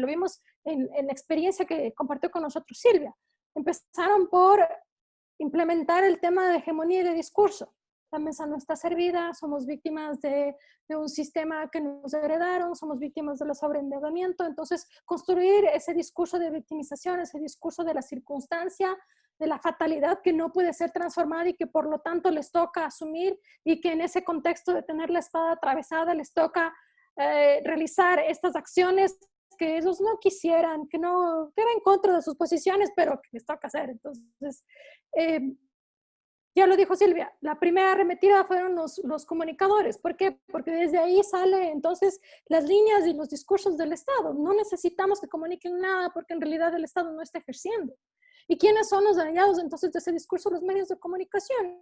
vimos en la experiencia que compartió con nosotros Silvia. Empezaron por implementar el tema de hegemonía y de discurso. la mesa no está servida, somos víctimas de un sistema que nos heredaron, somos víctimas del sobreendeudamiento. Entonces, construir ese discurso de victimización, ese discurso de la circunstancia, de la fatalidad que no puede ser transformada y que por lo tanto les toca asumir, y que en ese contexto de tener la espada atravesada les toca realizar estas acciones que ellos no quisieran, que va en contra de sus posiciones, pero que les toca hacer. Entonces, ya lo dijo Silvia, la primera arremetida fueron los comunicadores. ¿Por qué? Porque desde ahí salen entonces las líneas y los discursos del Estado. No necesitamos que comuniquen nada porque en realidad el Estado no está ejerciendo. ¿Y quiénes son los dañados entonces de ese discurso? Los medios de comunicación.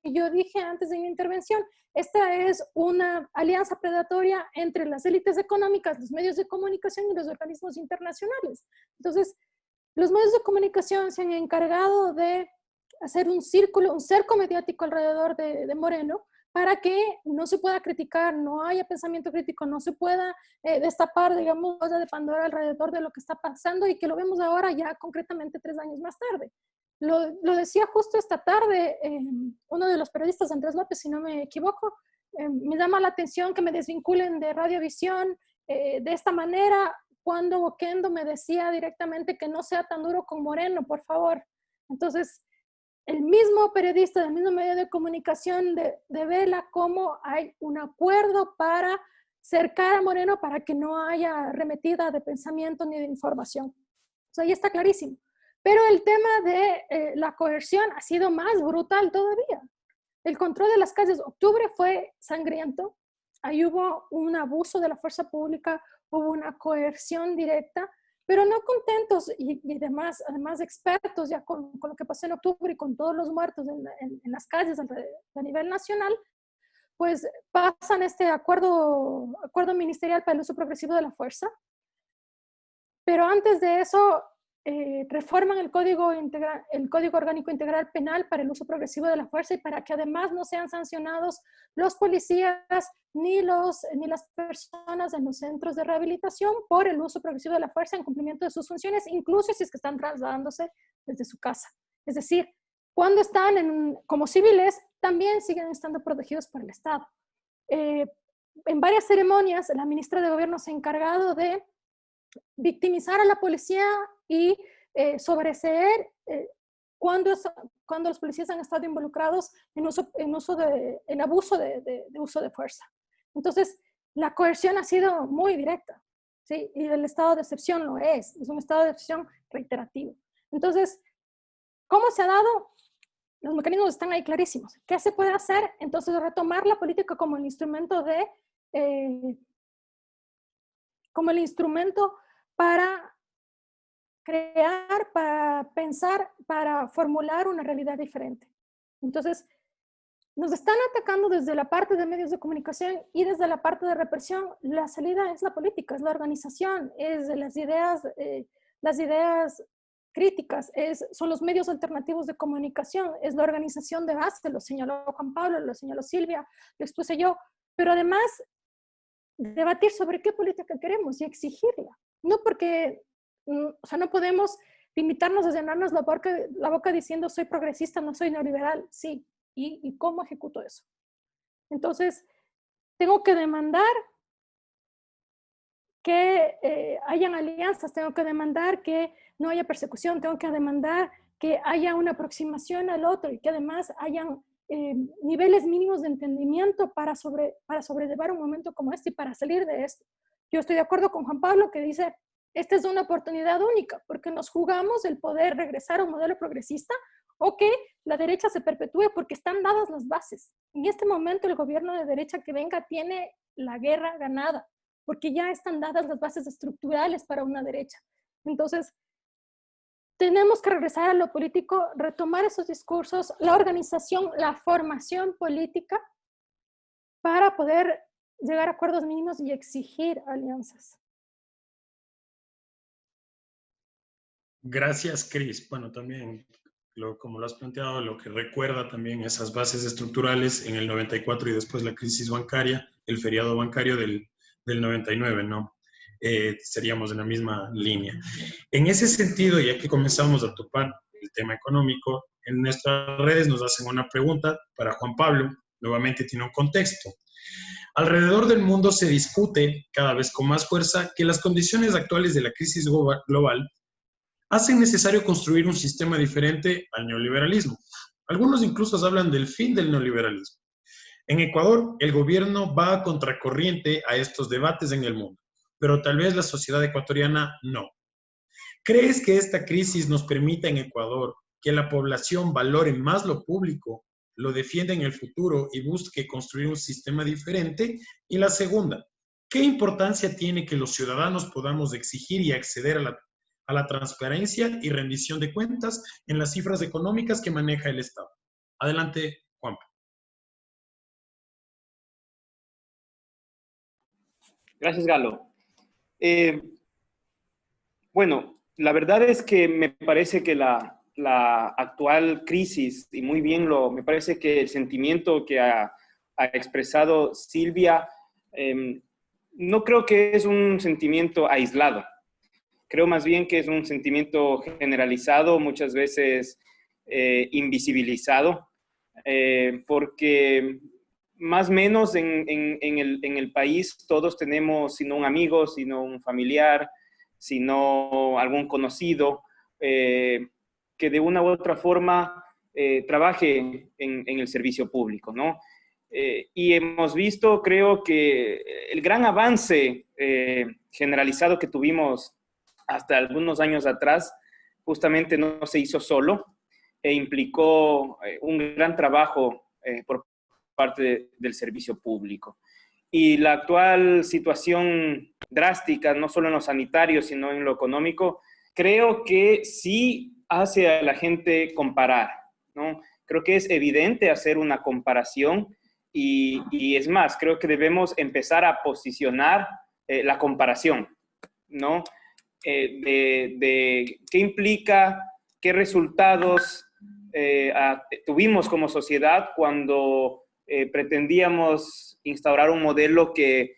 Y yo dije antes de mi intervención, esta es una alianza predatoria entre las élites económicas, los medios de comunicación y los organismos internacionales. Entonces, los medios de comunicación se han encargado de hacer un círculo, un cerco mediático alrededor de Moreno, para que no se pueda criticar, no haya pensamiento crítico, no se pueda destapar, digamos, olla de Pandora alrededor de lo que está pasando, y que lo vemos ahora ya concretamente 3 años más tarde. Lo decía justo esta tarde uno de los periodistas, Andrés López, si no me equivoco. Me llama la atención que me desvinculen de Radiovisión de esta manera, cuando Oquendo me decía directamente que no sea tan duro con Moreno, por favor. Entonces, el mismo periodista del mismo medio de comunicación devela cómo hay un acuerdo para cercar a Moreno para que no haya arremetida de pensamiento ni de información. O sea, ahí está clarísimo. Pero el tema de la coerción ha sido más brutal todavía. El control de las calles, octubre fue sangriento. Ahí hubo un abuso de la fuerza pública, hubo una coerción directa, pero no contentos y además expertos ya con lo que pasó en octubre y con todos los muertos en las calles a nivel nacional, pues pasan este acuerdo ministerial para el uso progresivo de la fuerza. Pero antes de eso, reforman el Código Orgánico Integral Penal para el uso progresivo de la fuerza, y para que además no sean sancionados los policías ni las personas en los centros de rehabilitación por el uso progresivo de la fuerza en cumplimiento de sus funciones, incluso si es que están trasladándose desde su casa. Es decir, cuando están como civiles, también siguen estando protegidos por el Estado. En varias ceremonias, la ministra de Gobierno se ha encargado de victimizar a la policía y sobreseer cuando los policías han estado involucrados en abuso de uso de fuerza. Entonces, la coerción ha sido muy directa, ¿sí? Y el estado de excepción lo es un estado de excepción reiterativo. Entonces, ¿cómo se ha dado? Los mecanismos están ahí clarísimos. ¿Qué se puede hacer? Entonces, retomar la política como el instrumento para crear, para pensar, para formular una realidad diferente. Entonces, nos están atacando desde la parte de medios de comunicación y desde la parte de represión. La salida es la política, es la organización, es las ideas críticas, son los medios alternativos de comunicación, es la organización de base, lo señaló Juan Pablo, lo señaló Silvia, lo expuse yo, pero además debatir sobre qué política queremos y exigirla. No porque, o sea, no podemos limitarnos a llenarnos la boca diciendo soy progresista, no soy neoliberal. Sí, ¿y cómo ejecuto eso? Entonces, tengo que demandar que hayan alianzas, tengo que demandar que no haya persecución, tengo que demandar que haya una aproximación al otro y que además hayan niveles mínimos de entendimiento para sobrellevar un momento como este y para salir de esto. Yo estoy de acuerdo con Juan Pablo que dice, esta es una oportunidad única porque nos jugamos el poder regresar a un modelo progresista o que la derecha se perpetúe porque están dadas las bases. En este momento el gobierno de derecha que venga tiene la guerra ganada porque ya están dadas las bases estructurales para una derecha. Entonces, tenemos que regresar a lo político, retomar esos discursos, la organización, la formación política para poder llegar a acuerdos mínimos y exigir alianzas. Gracias, Cris. Bueno, también, como lo has planteado, lo que recuerda también esas bases estructurales en el 94 y después la crisis bancaria, el feriado bancario del 99, ¿no? Seríamos en la misma línea. En ese sentido, ya que comenzamos a topar el tema económico, en nuestras redes nos hacen una pregunta para Juan Pablo, nuevamente tiene un contexto. Alrededor del mundo se discute cada vez con más fuerza que las condiciones actuales de la crisis global hacen necesario construir un sistema diferente al neoliberalismo. Algunos incluso hablan del fin del neoliberalismo. En Ecuador, el gobierno va a contracorriente a estos debates en el mundo, pero tal vez la sociedad ecuatoriana no. ¿Crees que esta crisis nos permita en Ecuador que la población valore más lo público, lo defienda en el futuro y busque construir un sistema diferente? Y la segunda, ¿qué importancia tiene que los ciudadanos podamos exigir y acceder a la transparencia y rendición de cuentas en las cifras económicas que maneja el Estado? Adelante, Juan. Gracias, Galo. Bueno, la verdad es que me parece que la actual crisis, y muy bien me parece que el sentimiento que ha expresado Silvia, no creo que es un sentimiento aislado. Creo más bien que es un sentimiento generalizado, muchas veces invisibilizado, porque más o menos en el país todos tenemos, si no un amigo, sino un familiar, sino algún conocido, que de una u otra forma trabaje en el servicio público, ¿no? Y hemos visto, creo que el gran avance generalizado que tuvimos hasta algunos años atrás, justamente no se hizo solo e implicó un gran trabajo por parte del servicio público. Y la actual situación drástica, no solo en lo sanitario, sino en lo económico, creo que sí hace a la gente comparar, ¿no? Creo que es evidente hacer una comparación y es más, creo que debemos empezar a posicionar la comparación, ¿no? De qué implica, qué resultados tuvimos como sociedad cuando pretendíamos instaurar un modelo que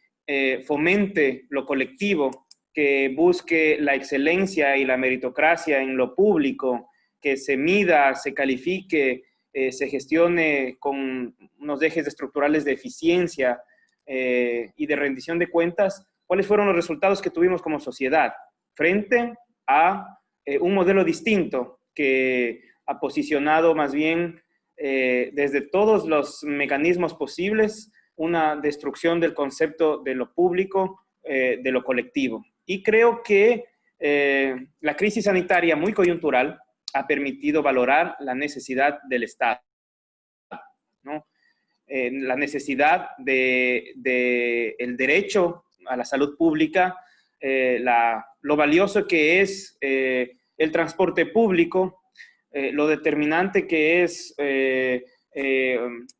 fomente lo colectivo, que busque la excelencia y la meritocracia en lo público, que se mida, se califique, se gestione con unos ejes estructurales de eficiencia y de rendición de cuentas. ¿Cuáles fueron los resultados que tuvimos como sociedad frente a un modelo distinto que ha posicionado más bien desde todos los mecanismos posibles una destrucción del concepto de lo público, de lo colectivo? Y creo que la crisis sanitaria muy coyuntural ha permitido valorar la necesidad del Estado, ¿no? La necesidad del derecho a la salud pública, lo valioso que es el transporte público, lo determinante que es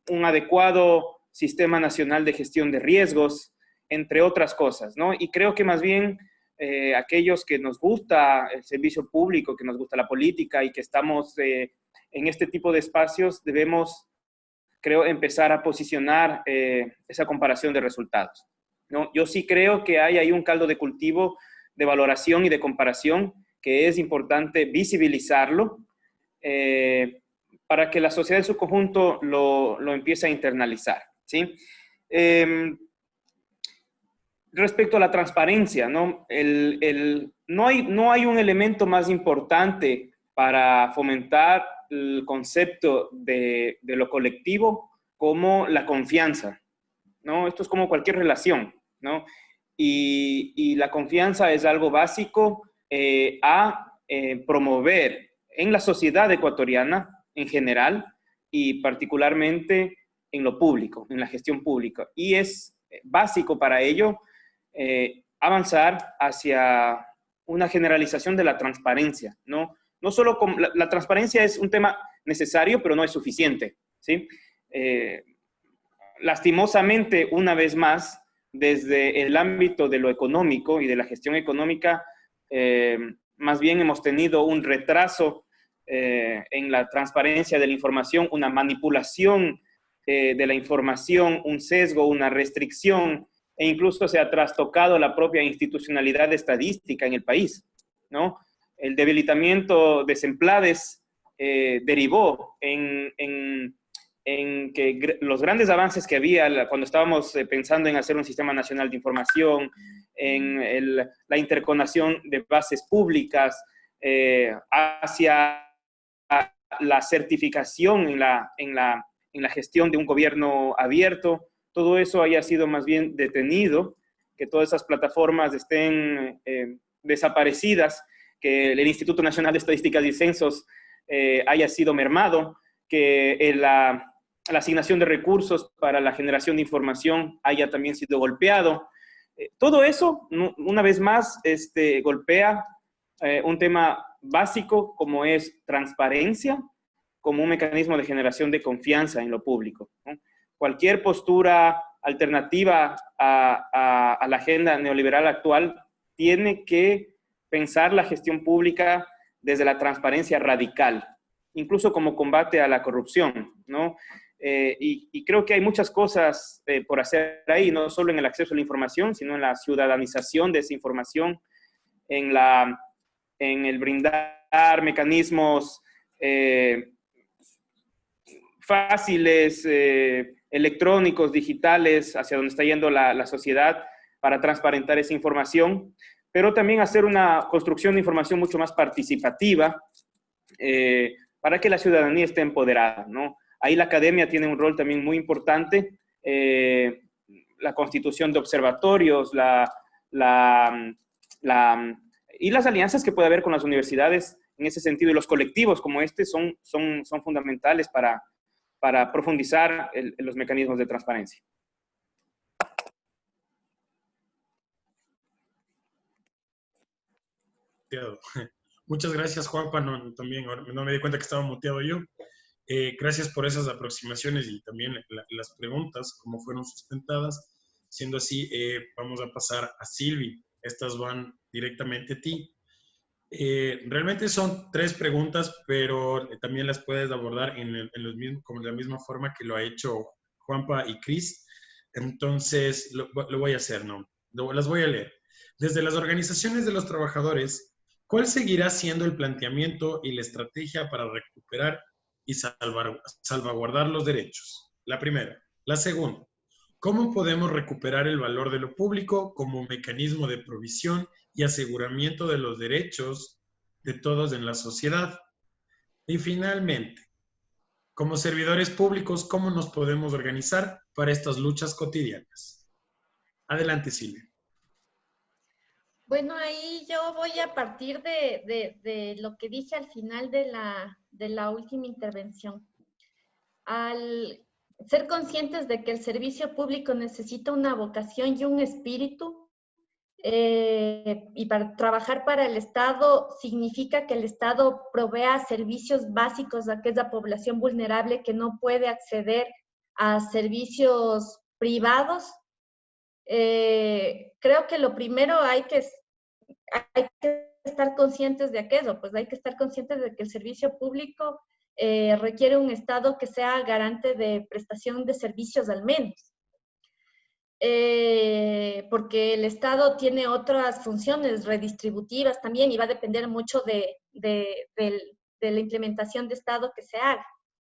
un adecuado sistema nacional de gestión de riesgos, entre otras cosas, ¿no? Y creo que más bien aquellos que nos gusta el servicio público, que nos gusta la política y que estamos en este tipo de espacios, debemos, creo, empezar a posicionar esa comparación de resultados, ¿no? Yo sí creo que hay ahí un caldo de cultivo de valoración y de comparación que es importante visibilizarlo para que la sociedad en su conjunto lo empiece a internalizar, ¿sí? Respecto a la transparencia, ¿no? No hay un elemento más importante para fomentar el concepto de lo colectivo como la confianza, ¿no? Esto es como cualquier relación, ¿no? Y la confianza es algo básico a promover en la sociedad ecuatoriana en general y particularmente en lo público, en la gestión pública. Y es básico para ello avanzar hacia una generalización de la transparencia, ¿no? No solo la transparencia es un tema necesario, pero no es suficiente, ¿sí? Lastimosamente, una vez más, desde el ámbito de lo económico y de la gestión económica, más bien hemos tenido un retraso en la transparencia de la información, una manipulación de la información, un sesgo, una restricción, e incluso se ha trastocado la propia institucionalidad estadística en el país, ¿no? El debilitamiento de Semplades derivó en que los grandes avances que había cuando estábamos pensando en hacer un sistema nacional de información, en la interconexión de bases públicas, hacia la certificación en la gestión de un gobierno abierto, todo eso haya sido más bien detenido, que todas esas plataformas estén desaparecidas, que el Instituto Nacional de Estadísticas y Censos haya sido mermado, que la asignación de recursos para la generación de información haya también sido golpeado. Todo eso, una vez más, golpea un tema básico como es transparencia, como un mecanismo de generación de confianza en lo público, ¿no? Cualquier postura alternativa a la agenda neoliberal actual tiene que pensar la gestión pública desde la transparencia radical, incluso como combate a la corrupción, ¿no? Y creo que hay muchas cosas por hacer ahí, no solo en el acceso a la información, sino en la ciudadanización de esa información, en el brindar mecanismos fáciles, electrónicos, digitales, hacia donde está yendo la sociedad para transparentar esa información, pero también hacer una construcción de información mucho más participativa para que la ciudadanía esté empoderada, ¿no? Ahí la academia tiene un rol también muy importante, la constitución de observatorios, y las alianzas que puede haber con las universidades en ese sentido, y los colectivos como este son fundamentales para profundizar en los mecanismos de transparencia. Muchas gracias, Juanpa. También no me di cuenta que estaba muteado yo. Gracias por esas aproximaciones y también las preguntas, cómo fueron sustentadas. Siendo así, vamos a pasar a Silvi. Estas van directamente a ti. Realmente son 3 preguntas, pero también las puedes abordar como de la misma forma que lo ha hecho Juanpa y Cris. Entonces, lo voy a hacer, ¿no? Las voy a leer. Desde las organizaciones de los trabajadores, ¿cuál seguirá siendo el planteamiento y la estrategia para recuperar y salvaguardar los derechos? La primera. La segunda, ¿cómo podemos recuperar el valor de lo público como mecanismo de provisión y aseguramiento de los derechos de todos en la sociedad? Y finalmente, como servidores públicos, ¿cómo nos podemos organizar para estas luchas cotidianas? Adelante, Silvia. Bueno, ahí yo voy a partir de lo que dije al final de la última intervención. Al ser conscientes de que el servicio público necesita una vocación y un espíritu, y para trabajar para el Estado significa que el Estado provea servicios básicos a aquella población vulnerable que no puede acceder a servicios privados. Creo que lo primero hay que estar conscientes de aquello, pues hay que estar conscientes de que el servicio público requiere un Estado que sea garante de prestación de servicios al menos. Porque el Estado tiene otras funciones redistributivas también y va a depender mucho de la implementación de Estado que se haga.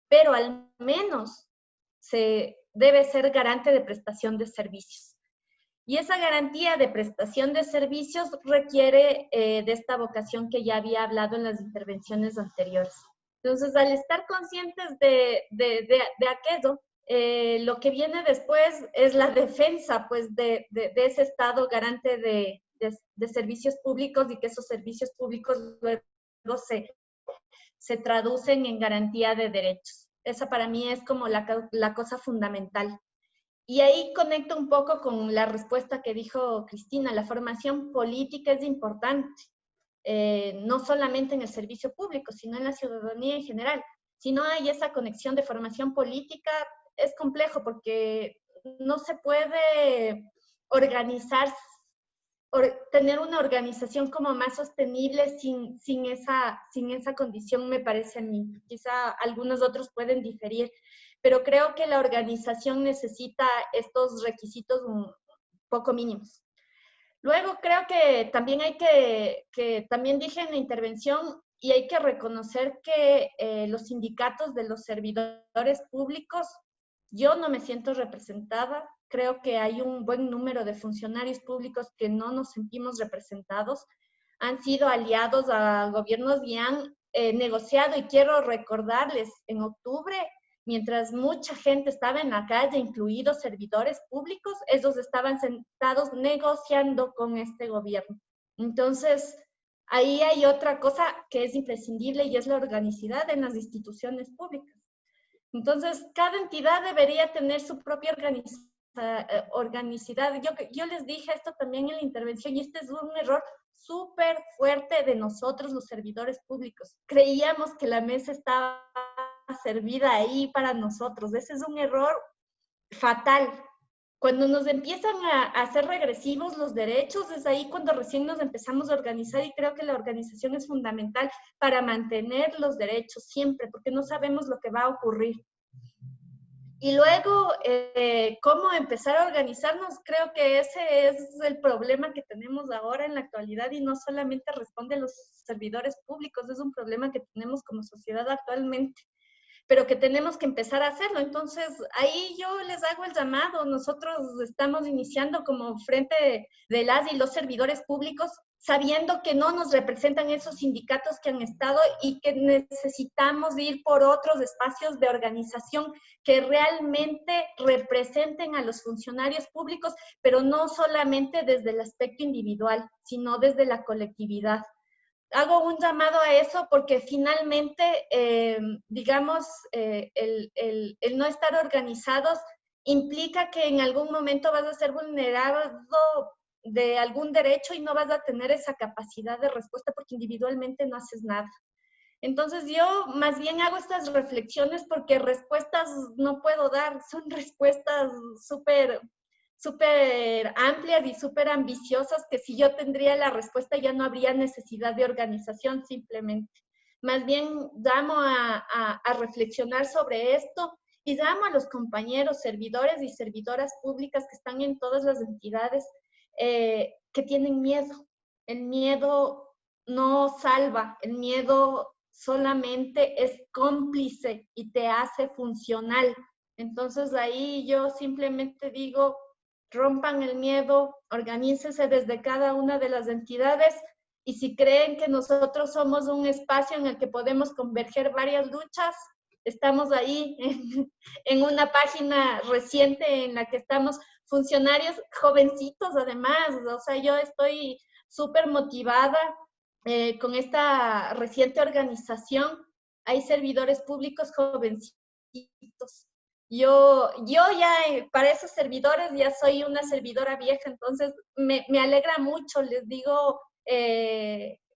Pero al menos se debe ser garante de prestación de servicios. Y esa garantía de prestación de servicios requiere de esta vocación que ya había hablado en las intervenciones anteriores. Entonces, al estar conscientes de aquello, lo que viene después es la defensa, pues, de ese Estado garante de servicios públicos y que esos servicios públicos luego se traducen en garantía de derechos. Esa para mí es como la cosa fundamental. Y ahí conecto un poco con la respuesta que dijo Cristina. La formación política es importante, no solamente en el servicio público, sino en la ciudadanía en general. Si no hay esa conexión de formación política, es complejo porque no se puede organizar, tener una organización como más sostenible sin esa condición, me parece a mí. Quizá algunos otros pueden diferir, pero creo que la organización necesita estos requisitos un poco mínimos. Luego creo que también hay que también dije en la intervención, y hay que reconocer que los sindicatos de los servidores públicos, yo no me siento representada. Creo que hay un buen número de funcionarios públicos que no nos sentimos representados. Han sido aliados a gobiernos y han negociado, y quiero recordarles, en octubre, mientras mucha gente estaba en la calle, incluidos servidores públicos, ellos estaban sentados negociando con este gobierno. Entonces, ahí hay otra cosa que es imprescindible y es la organicidad en las instituciones públicas. Entonces, cada entidad debería tener su propia organicidad. Yo les dije esto también en la intervención, y este es un error súper fuerte de nosotros, los servidores públicos. Creíamos que la mesa estaba servida ahí para nosotros. Ese es un error fatal. Cuando nos empiezan a hacer regresivos los derechos, es ahí cuando recién nos empezamos a organizar, y creo que la organización es fundamental para mantener los derechos siempre, porque no sabemos lo que va a ocurrir. Y luego, ¿cómo empezar a organizarnos? Creo que ese es el problema que tenemos ahora en la actualidad, y no solamente responde a los servidores públicos, es un problema que tenemos como sociedad actualmente, pero que tenemos que empezar a hacerlo. Entonces, ahí yo les hago el llamado. Nosotros estamos iniciando como Frente de las y los Servidores Públicos, sabiendo que no nos representan esos sindicatos que han estado y que necesitamos ir por otros espacios de organización que realmente representen a los funcionarios públicos, pero no solamente desde el aspecto individual, sino desde la colectividad. Hago un llamado a eso porque finalmente, digamos, el no estar organizados implica que en algún momento vas a ser vulnerado de algún derecho y no vas a tener esa capacidad de respuesta porque individualmente no haces nada. Entonces yo más bien hago estas reflexiones porque respuestas no puedo dar, son respuestas súper amplias y súper ambiciosas, que si yo tendría la respuesta ya no habría necesidad de organización simplemente. Más bien llamo a reflexionar sobre esto, y llamo a los compañeros servidores y servidoras públicas que están en todas las entidades que tienen miedo. El miedo no salva, el miedo solamente es cómplice y te hace funcional. Entonces ahí yo simplemente digo, rompan el miedo, organícense desde cada una de las entidades, y si creen que nosotros somos un espacio en el que podemos converger varias luchas, estamos ahí en una página reciente en la que estamos funcionarios jovencitos además. O sea, yo estoy súper motivada con esta reciente organización. Hay servidores públicos jovencitos. Yo ya para esos servidores ya soy una servidora vieja, entonces me alegra mucho, les digo,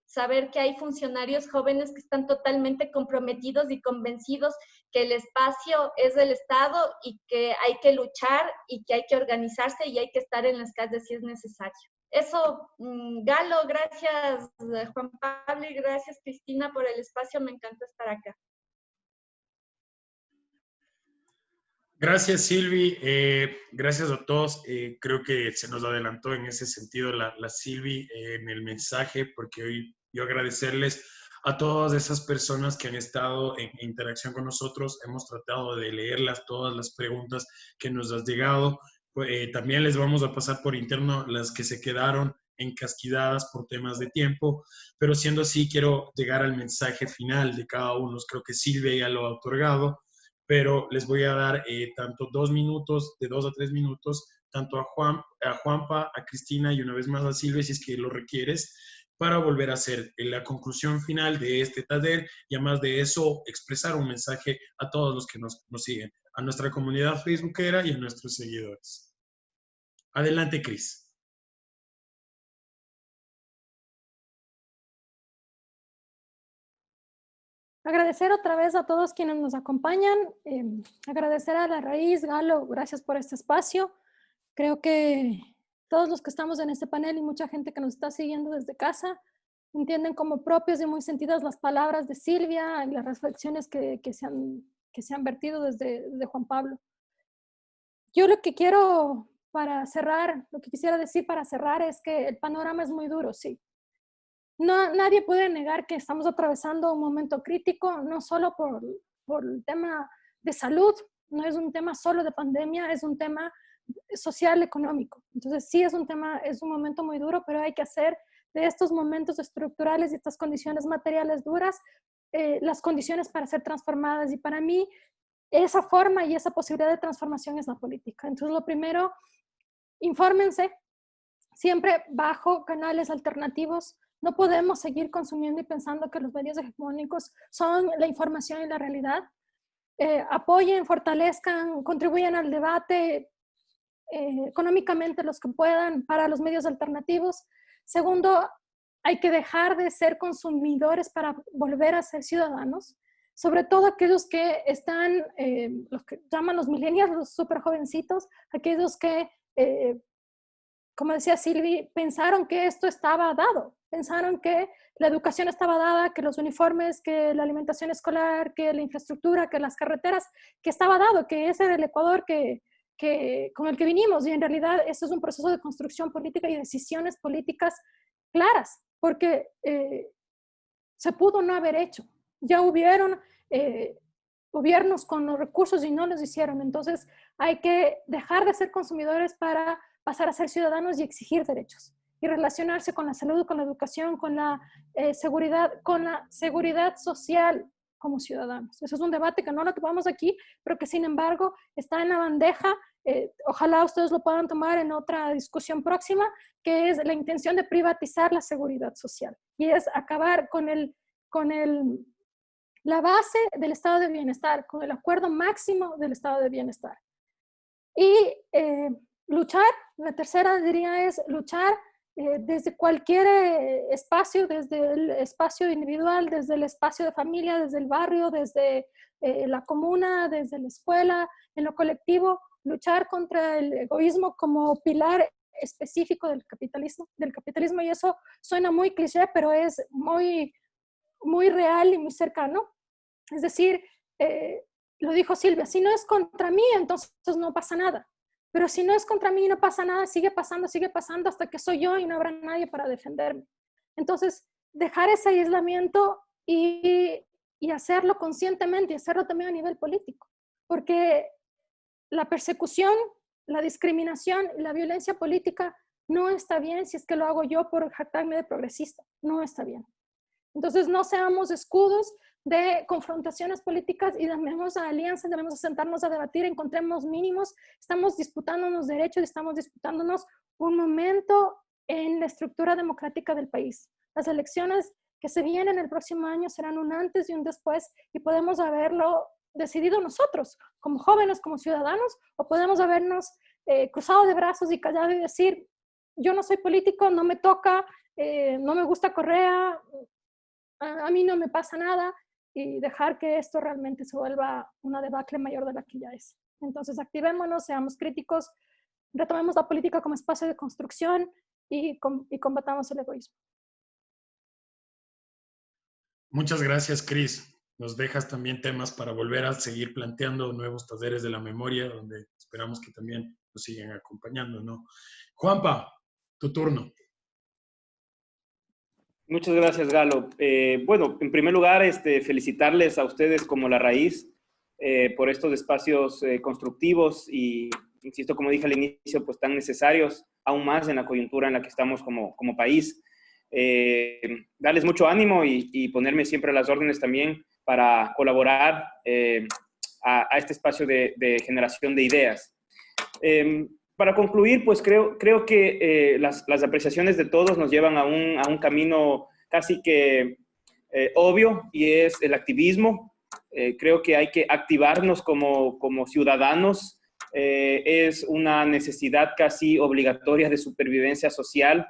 saber que hay funcionarios jóvenes que están totalmente comprometidos y convencidos que el espacio es del Estado y que hay que luchar y que hay que organizarse y hay que estar en las calles si es necesario. Eso, Galo, gracias Juan Pablo y gracias Cristina por el espacio, me encanta estar acá. Gracias, Silvi. Gracias a todos. Creo que se nos adelantó en ese sentido la Silvi en el mensaje, porque hoy yo agradecerles a todas esas personas que han estado en interacción con nosotros. Hemos tratado de leerlas, todas las preguntas que nos has llegado. También les vamos a pasar por interno las que se quedaron encasquilladas por temas de tiempo, pero siendo así, quiero llegar al mensaje final de cada uno. Creo que Silvia ya lo ha otorgado, pero les voy a dar tanto 2 minutos, de 2 a 3 minutos, tanto a Juanpa, a Cristina y una vez más a Silvia, si es que lo requieres, para volver a hacer la conclusión final de este taller, y además de eso, expresar un mensaje a todos los que nos siguen, a nuestra comunidad facebookera y a nuestros seguidores. Adelante, Cris. Agradecer otra vez a todos quienes nos acompañan, agradecer a La Raíz, Galo, gracias por este espacio. Creo que todos los que estamos en este panel y mucha gente que nos está siguiendo desde casa entienden como propias y muy sentidas las palabras de Silvia y las reflexiones que se han vertido desde Juan Pablo. Yo lo que quiero para cerrar, lo que quisiera decir para cerrar es que el panorama es muy duro, sí. nadie puede negar que estamos atravesando un momento crítico, no solo por el tema de salud, no es un tema solo de pandemia, es un tema social, económico. Entonces sí es un momento muy duro, pero hay que hacer de estos momentos estructurales y estas condiciones materiales duras las condiciones para ser transformadas. Y para mí esa forma y esa posibilidad de transformación es la política. Entonces lo primero, infórmense, siempre bajo canales alternativos. No podemos seguir consumiendo y pensando que los medios hegemónicos son la información y la realidad. Apoyen, fortalezcan, contribuyan al debate económicamente los que puedan para los medios alternativos. Segundo, hay que dejar de ser consumidores para volver a ser ciudadanos, sobre todo aquellos que están, los que llaman los millennials, los súper jovencitos, aquellos que, como decía Silvi, pensaron que esto estaba dado, pensaron que la educación estaba dada, que los uniformes, que la alimentación escolar, que la infraestructura, que las carreteras, que estaba dado, que ese era el Ecuador con el que vinimos. Y en realidad esto es un proceso de construcción política y decisiones políticas claras, porque se pudo no haber hecho. Ya hubieron gobiernos con los recursos y no los hicieron. Entonces hay que dejar de ser consumidores para pasar a ser ciudadanos y exigir derechos y relacionarse con la salud, con la educación, con la seguridad social como ciudadanos. Eso es un debate que no lo tomamos aquí, pero que sin embargo está en la bandeja. Ojalá ustedes lo puedan tomar en otra discusión próxima, que es la intención de privatizar la seguridad social y es acabar con la base del estado de bienestar, con el acuerdo máximo del estado de bienestar. Y luchar, la tercera diría es luchar desde cualquier espacio, desde el espacio individual, desde el espacio de familia, desde el barrio, desde la comuna, desde la escuela, en lo colectivo, luchar contra el egoísmo como pilar específico del capitalismo, y eso suena muy cliché, pero es muy, muy real y muy cercano. Es decir, lo dijo Silvia, si no es contra mí, entonces no pasa nada. Pero si no es contra mí y no pasa nada, sigue pasando hasta que soy yo y no habrá nadie para defenderme. Entonces, dejar ese aislamiento y hacerlo conscientemente y hacerlo también a nivel político. Porque la persecución, la discriminación y la violencia política no está bien si es que lo hago yo por jactarme de progresista. No está bien. Entonces, no seamos escudos de confrontaciones políticas y debemos a alianzas, debemos sentarnos a debatir, encontremos mínimos, estamos disputándonos derechos, estamos disputándonos un momento en la estructura democrática del país. Las elecciones que se vienen el próximo año serán un antes y un después y podemos haberlo decidido nosotros, como jóvenes, como ciudadanos, o podemos habernos cruzado de brazos y callado y decir, yo no soy político, no me toca, no me gusta Correa, a mí no me pasa nada, y dejar que esto realmente se vuelva una debacle mayor de la que ya es. Entonces, activémonos, seamos críticos, retomemos la política como espacio de construcción y combatamos el egoísmo. Muchas gracias, Cris. Nos dejas también temas para volver a seguir planteando nuevos talleres de la memoria, donde esperamos que también nos sigan acompañando, ¿no? Juanpa, tu turno. Muchas gracias, Galo. Bueno, en primer lugar, felicitarles a ustedes como La Raíz por estos espacios constructivos y, insisto, como dije al inicio, pues tan necesarios, aún más en la coyuntura en la que estamos como país. Darles mucho ánimo y ponerme siempre a las órdenes también para colaborar a este espacio de generación de ideas. Para concluir, pues creo que las apreciaciones de todos nos llevan a un camino casi que obvio, y es el activismo. Creo que hay que activarnos como ciudadanos. Es una necesidad casi obligatoria de supervivencia social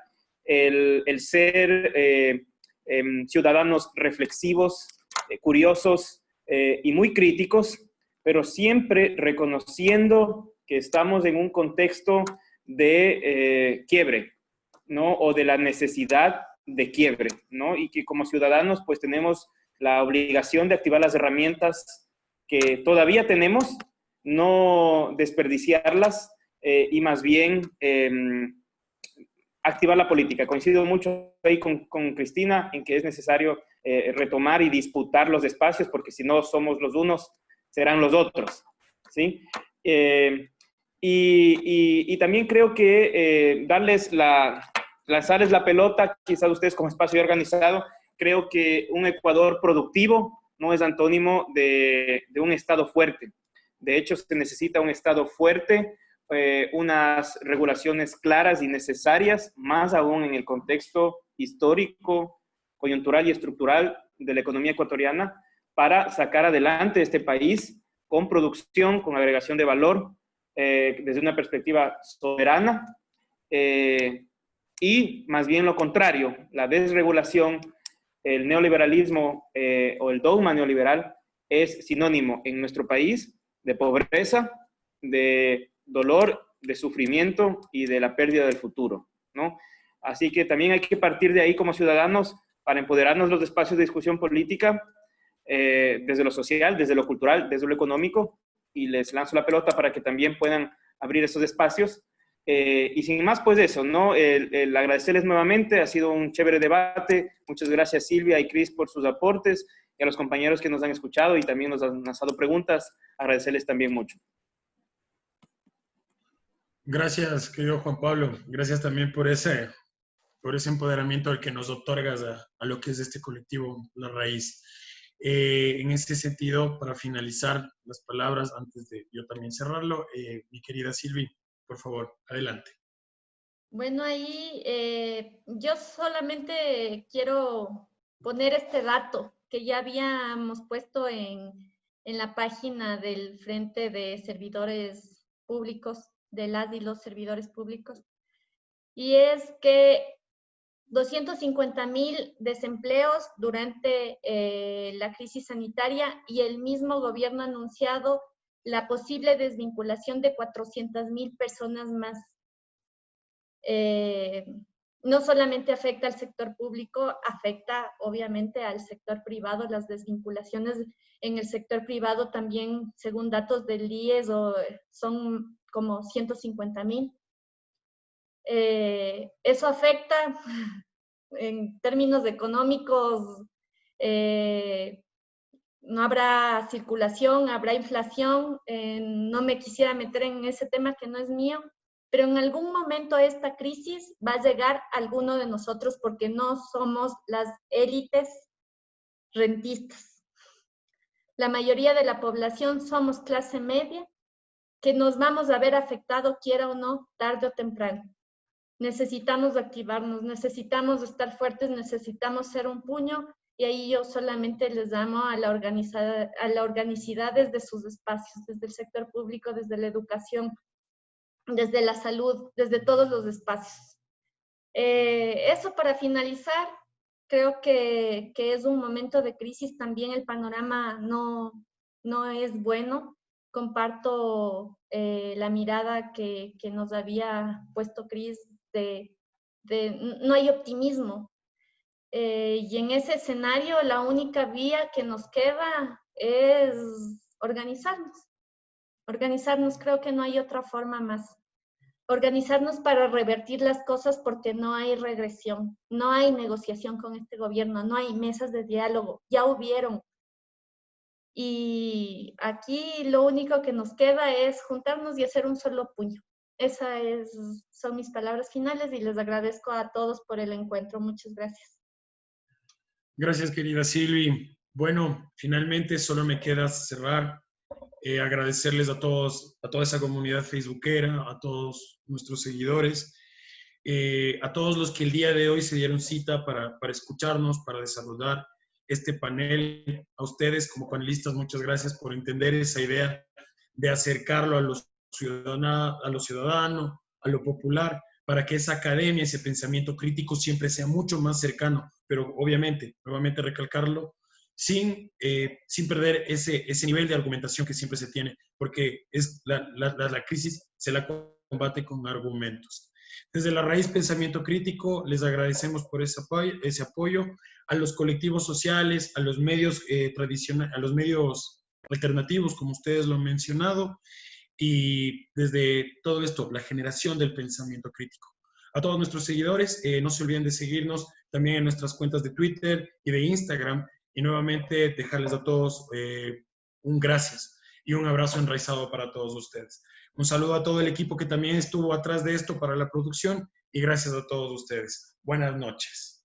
el ser ciudadanos reflexivos, curiosos y muy críticos, pero siempre reconociendo que estamos en un contexto de quiebre, ¿no? O de la necesidad de quiebre, ¿no? Y que como ciudadanos pues tenemos la obligación de activar las herramientas que todavía tenemos, no desperdiciarlas y más bien activar la política. Coincido mucho ahí con Cristina en que es necesario retomar y disputar los espacios, porque si no somos los unos, serán los otros, ¿sí? Y también creo que lanzarles la pelota, quizás ustedes como espacio organizado, creo que un Ecuador productivo no es antónimo de un Estado fuerte. De hecho, se necesita un Estado fuerte, unas regulaciones claras y necesarias, más aún en el contexto histórico, coyuntural y estructural de la economía ecuatoriana, para sacar adelante este país con producción, con agregación de valor, desde una perspectiva soberana, y más bien lo contrario, la desregulación, el neoliberalismo o el dogma neoliberal es sinónimo en nuestro país de pobreza, de dolor, de sufrimiento y de la pérdida del futuro, ¿no? Así que también hay que partir de ahí como ciudadanos para empoderarnos los espacios de discusión política, desde lo social, desde lo cultural, desde lo económico, y les lanzo la pelota para que también puedan abrir esos espacios. Y sin más, pues eso, ¿no? El agradecerles nuevamente, ha sido un chévere debate. Muchas gracias Silvia y Cris por sus aportes, y a los compañeros que nos han escuchado y también nos han lanzado preguntas, agradecerles también mucho. Gracias, querido Juan Pablo. Gracias también por ese empoderamiento al que nos otorgas a lo que es este colectivo La Raíz. En este sentido, para finalizar las palabras, antes de yo también cerrarlo, mi querida Silvi, por favor, adelante. Bueno, ahí yo solamente quiero poner este dato que ya habíamos puesto en la página del Frente de Servidores Públicos, de las y los servidores públicos, y es que 250,000 desempleos durante la crisis sanitaria, y el mismo gobierno ha anunciado la posible desvinculación de 400,000 personas más. No solamente afecta al sector público, afecta obviamente al sector privado. Las desvinculaciones en el sector privado también, según datos del IES, son como 150,000. Eso afecta en términos económicos, no habrá circulación, habrá inflación. No me quisiera meter en ese tema que no es mío, pero en algún momento esta crisis va a llegar a alguno de nosotros, porque no somos las élites rentistas. La mayoría de la población somos clase media, que nos vamos a ver afectado, quiera o no, tarde o temprano. Necesitamos activarnos, necesitamos estar fuertes, necesitamos ser un puño, y ahí yo solamente les llamo a la organicidad desde sus espacios, desde el sector público, desde la educación, desde la salud, desde todos los espacios. Eso para finalizar. Creo que es un momento de crisis, también el panorama no es bueno. Comparto la mirada que nos había puesto Cris, no hay optimismo. Y en ese escenario la única vía que nos queda es organizarnos. Organizarnos, creo que no hay otra forma más. Organizarnos para revertir las cosas, porque no hay regresión, no hay negociación con este gobierno, no hay mesas de diálogo, ya hubieron. Y aquí lo único que nos queda es juntarnos y hacer un solo puño. Son mis palabras finales, y les agradezco a todos por el encuentro. Muchas gracias. Gracias, querida Silvi. Bueno, finalmente solo me queda cerrar, agradecerles a todos, a toda esa comunidad facebookera, a todos nuestros seguidores, a todos los que el día de hoy se dieron cita para escucharnos, para desarrollar este panel. A ustedes como panelistas, muchas gracias por entender esa idea de acercarlo a los ciudadanos, a lo popular, para que esa academia, ese pensamiento crítico siempre sea mucho más cercano, pero obviamente, nuevamente recalcarlo, sin perder ese nivel de argumentación que siempre se tiene, porque es la crisis se la combate con argumentos. Desde La Raíz Pensamiento Crítico les agradecemos por ese apoyo a los colectivos sociales, a los medios tradicionales, a los medios alternativos, como ustedes lo han mencionado, y desde todo esto, la generación del pensamiento crítico. A todos nuestros seguidores, no se olviden de seguirnos también en nuestras cuentas de Twitter y de Instagram. Y nuevamente dejarles a todos un gracias y un abrazo enraizado para todos ustedes. Un saludo a todo el equipo que también estuvo atrás de esto para la producción y gracias a todos ustedes. Buenas noches.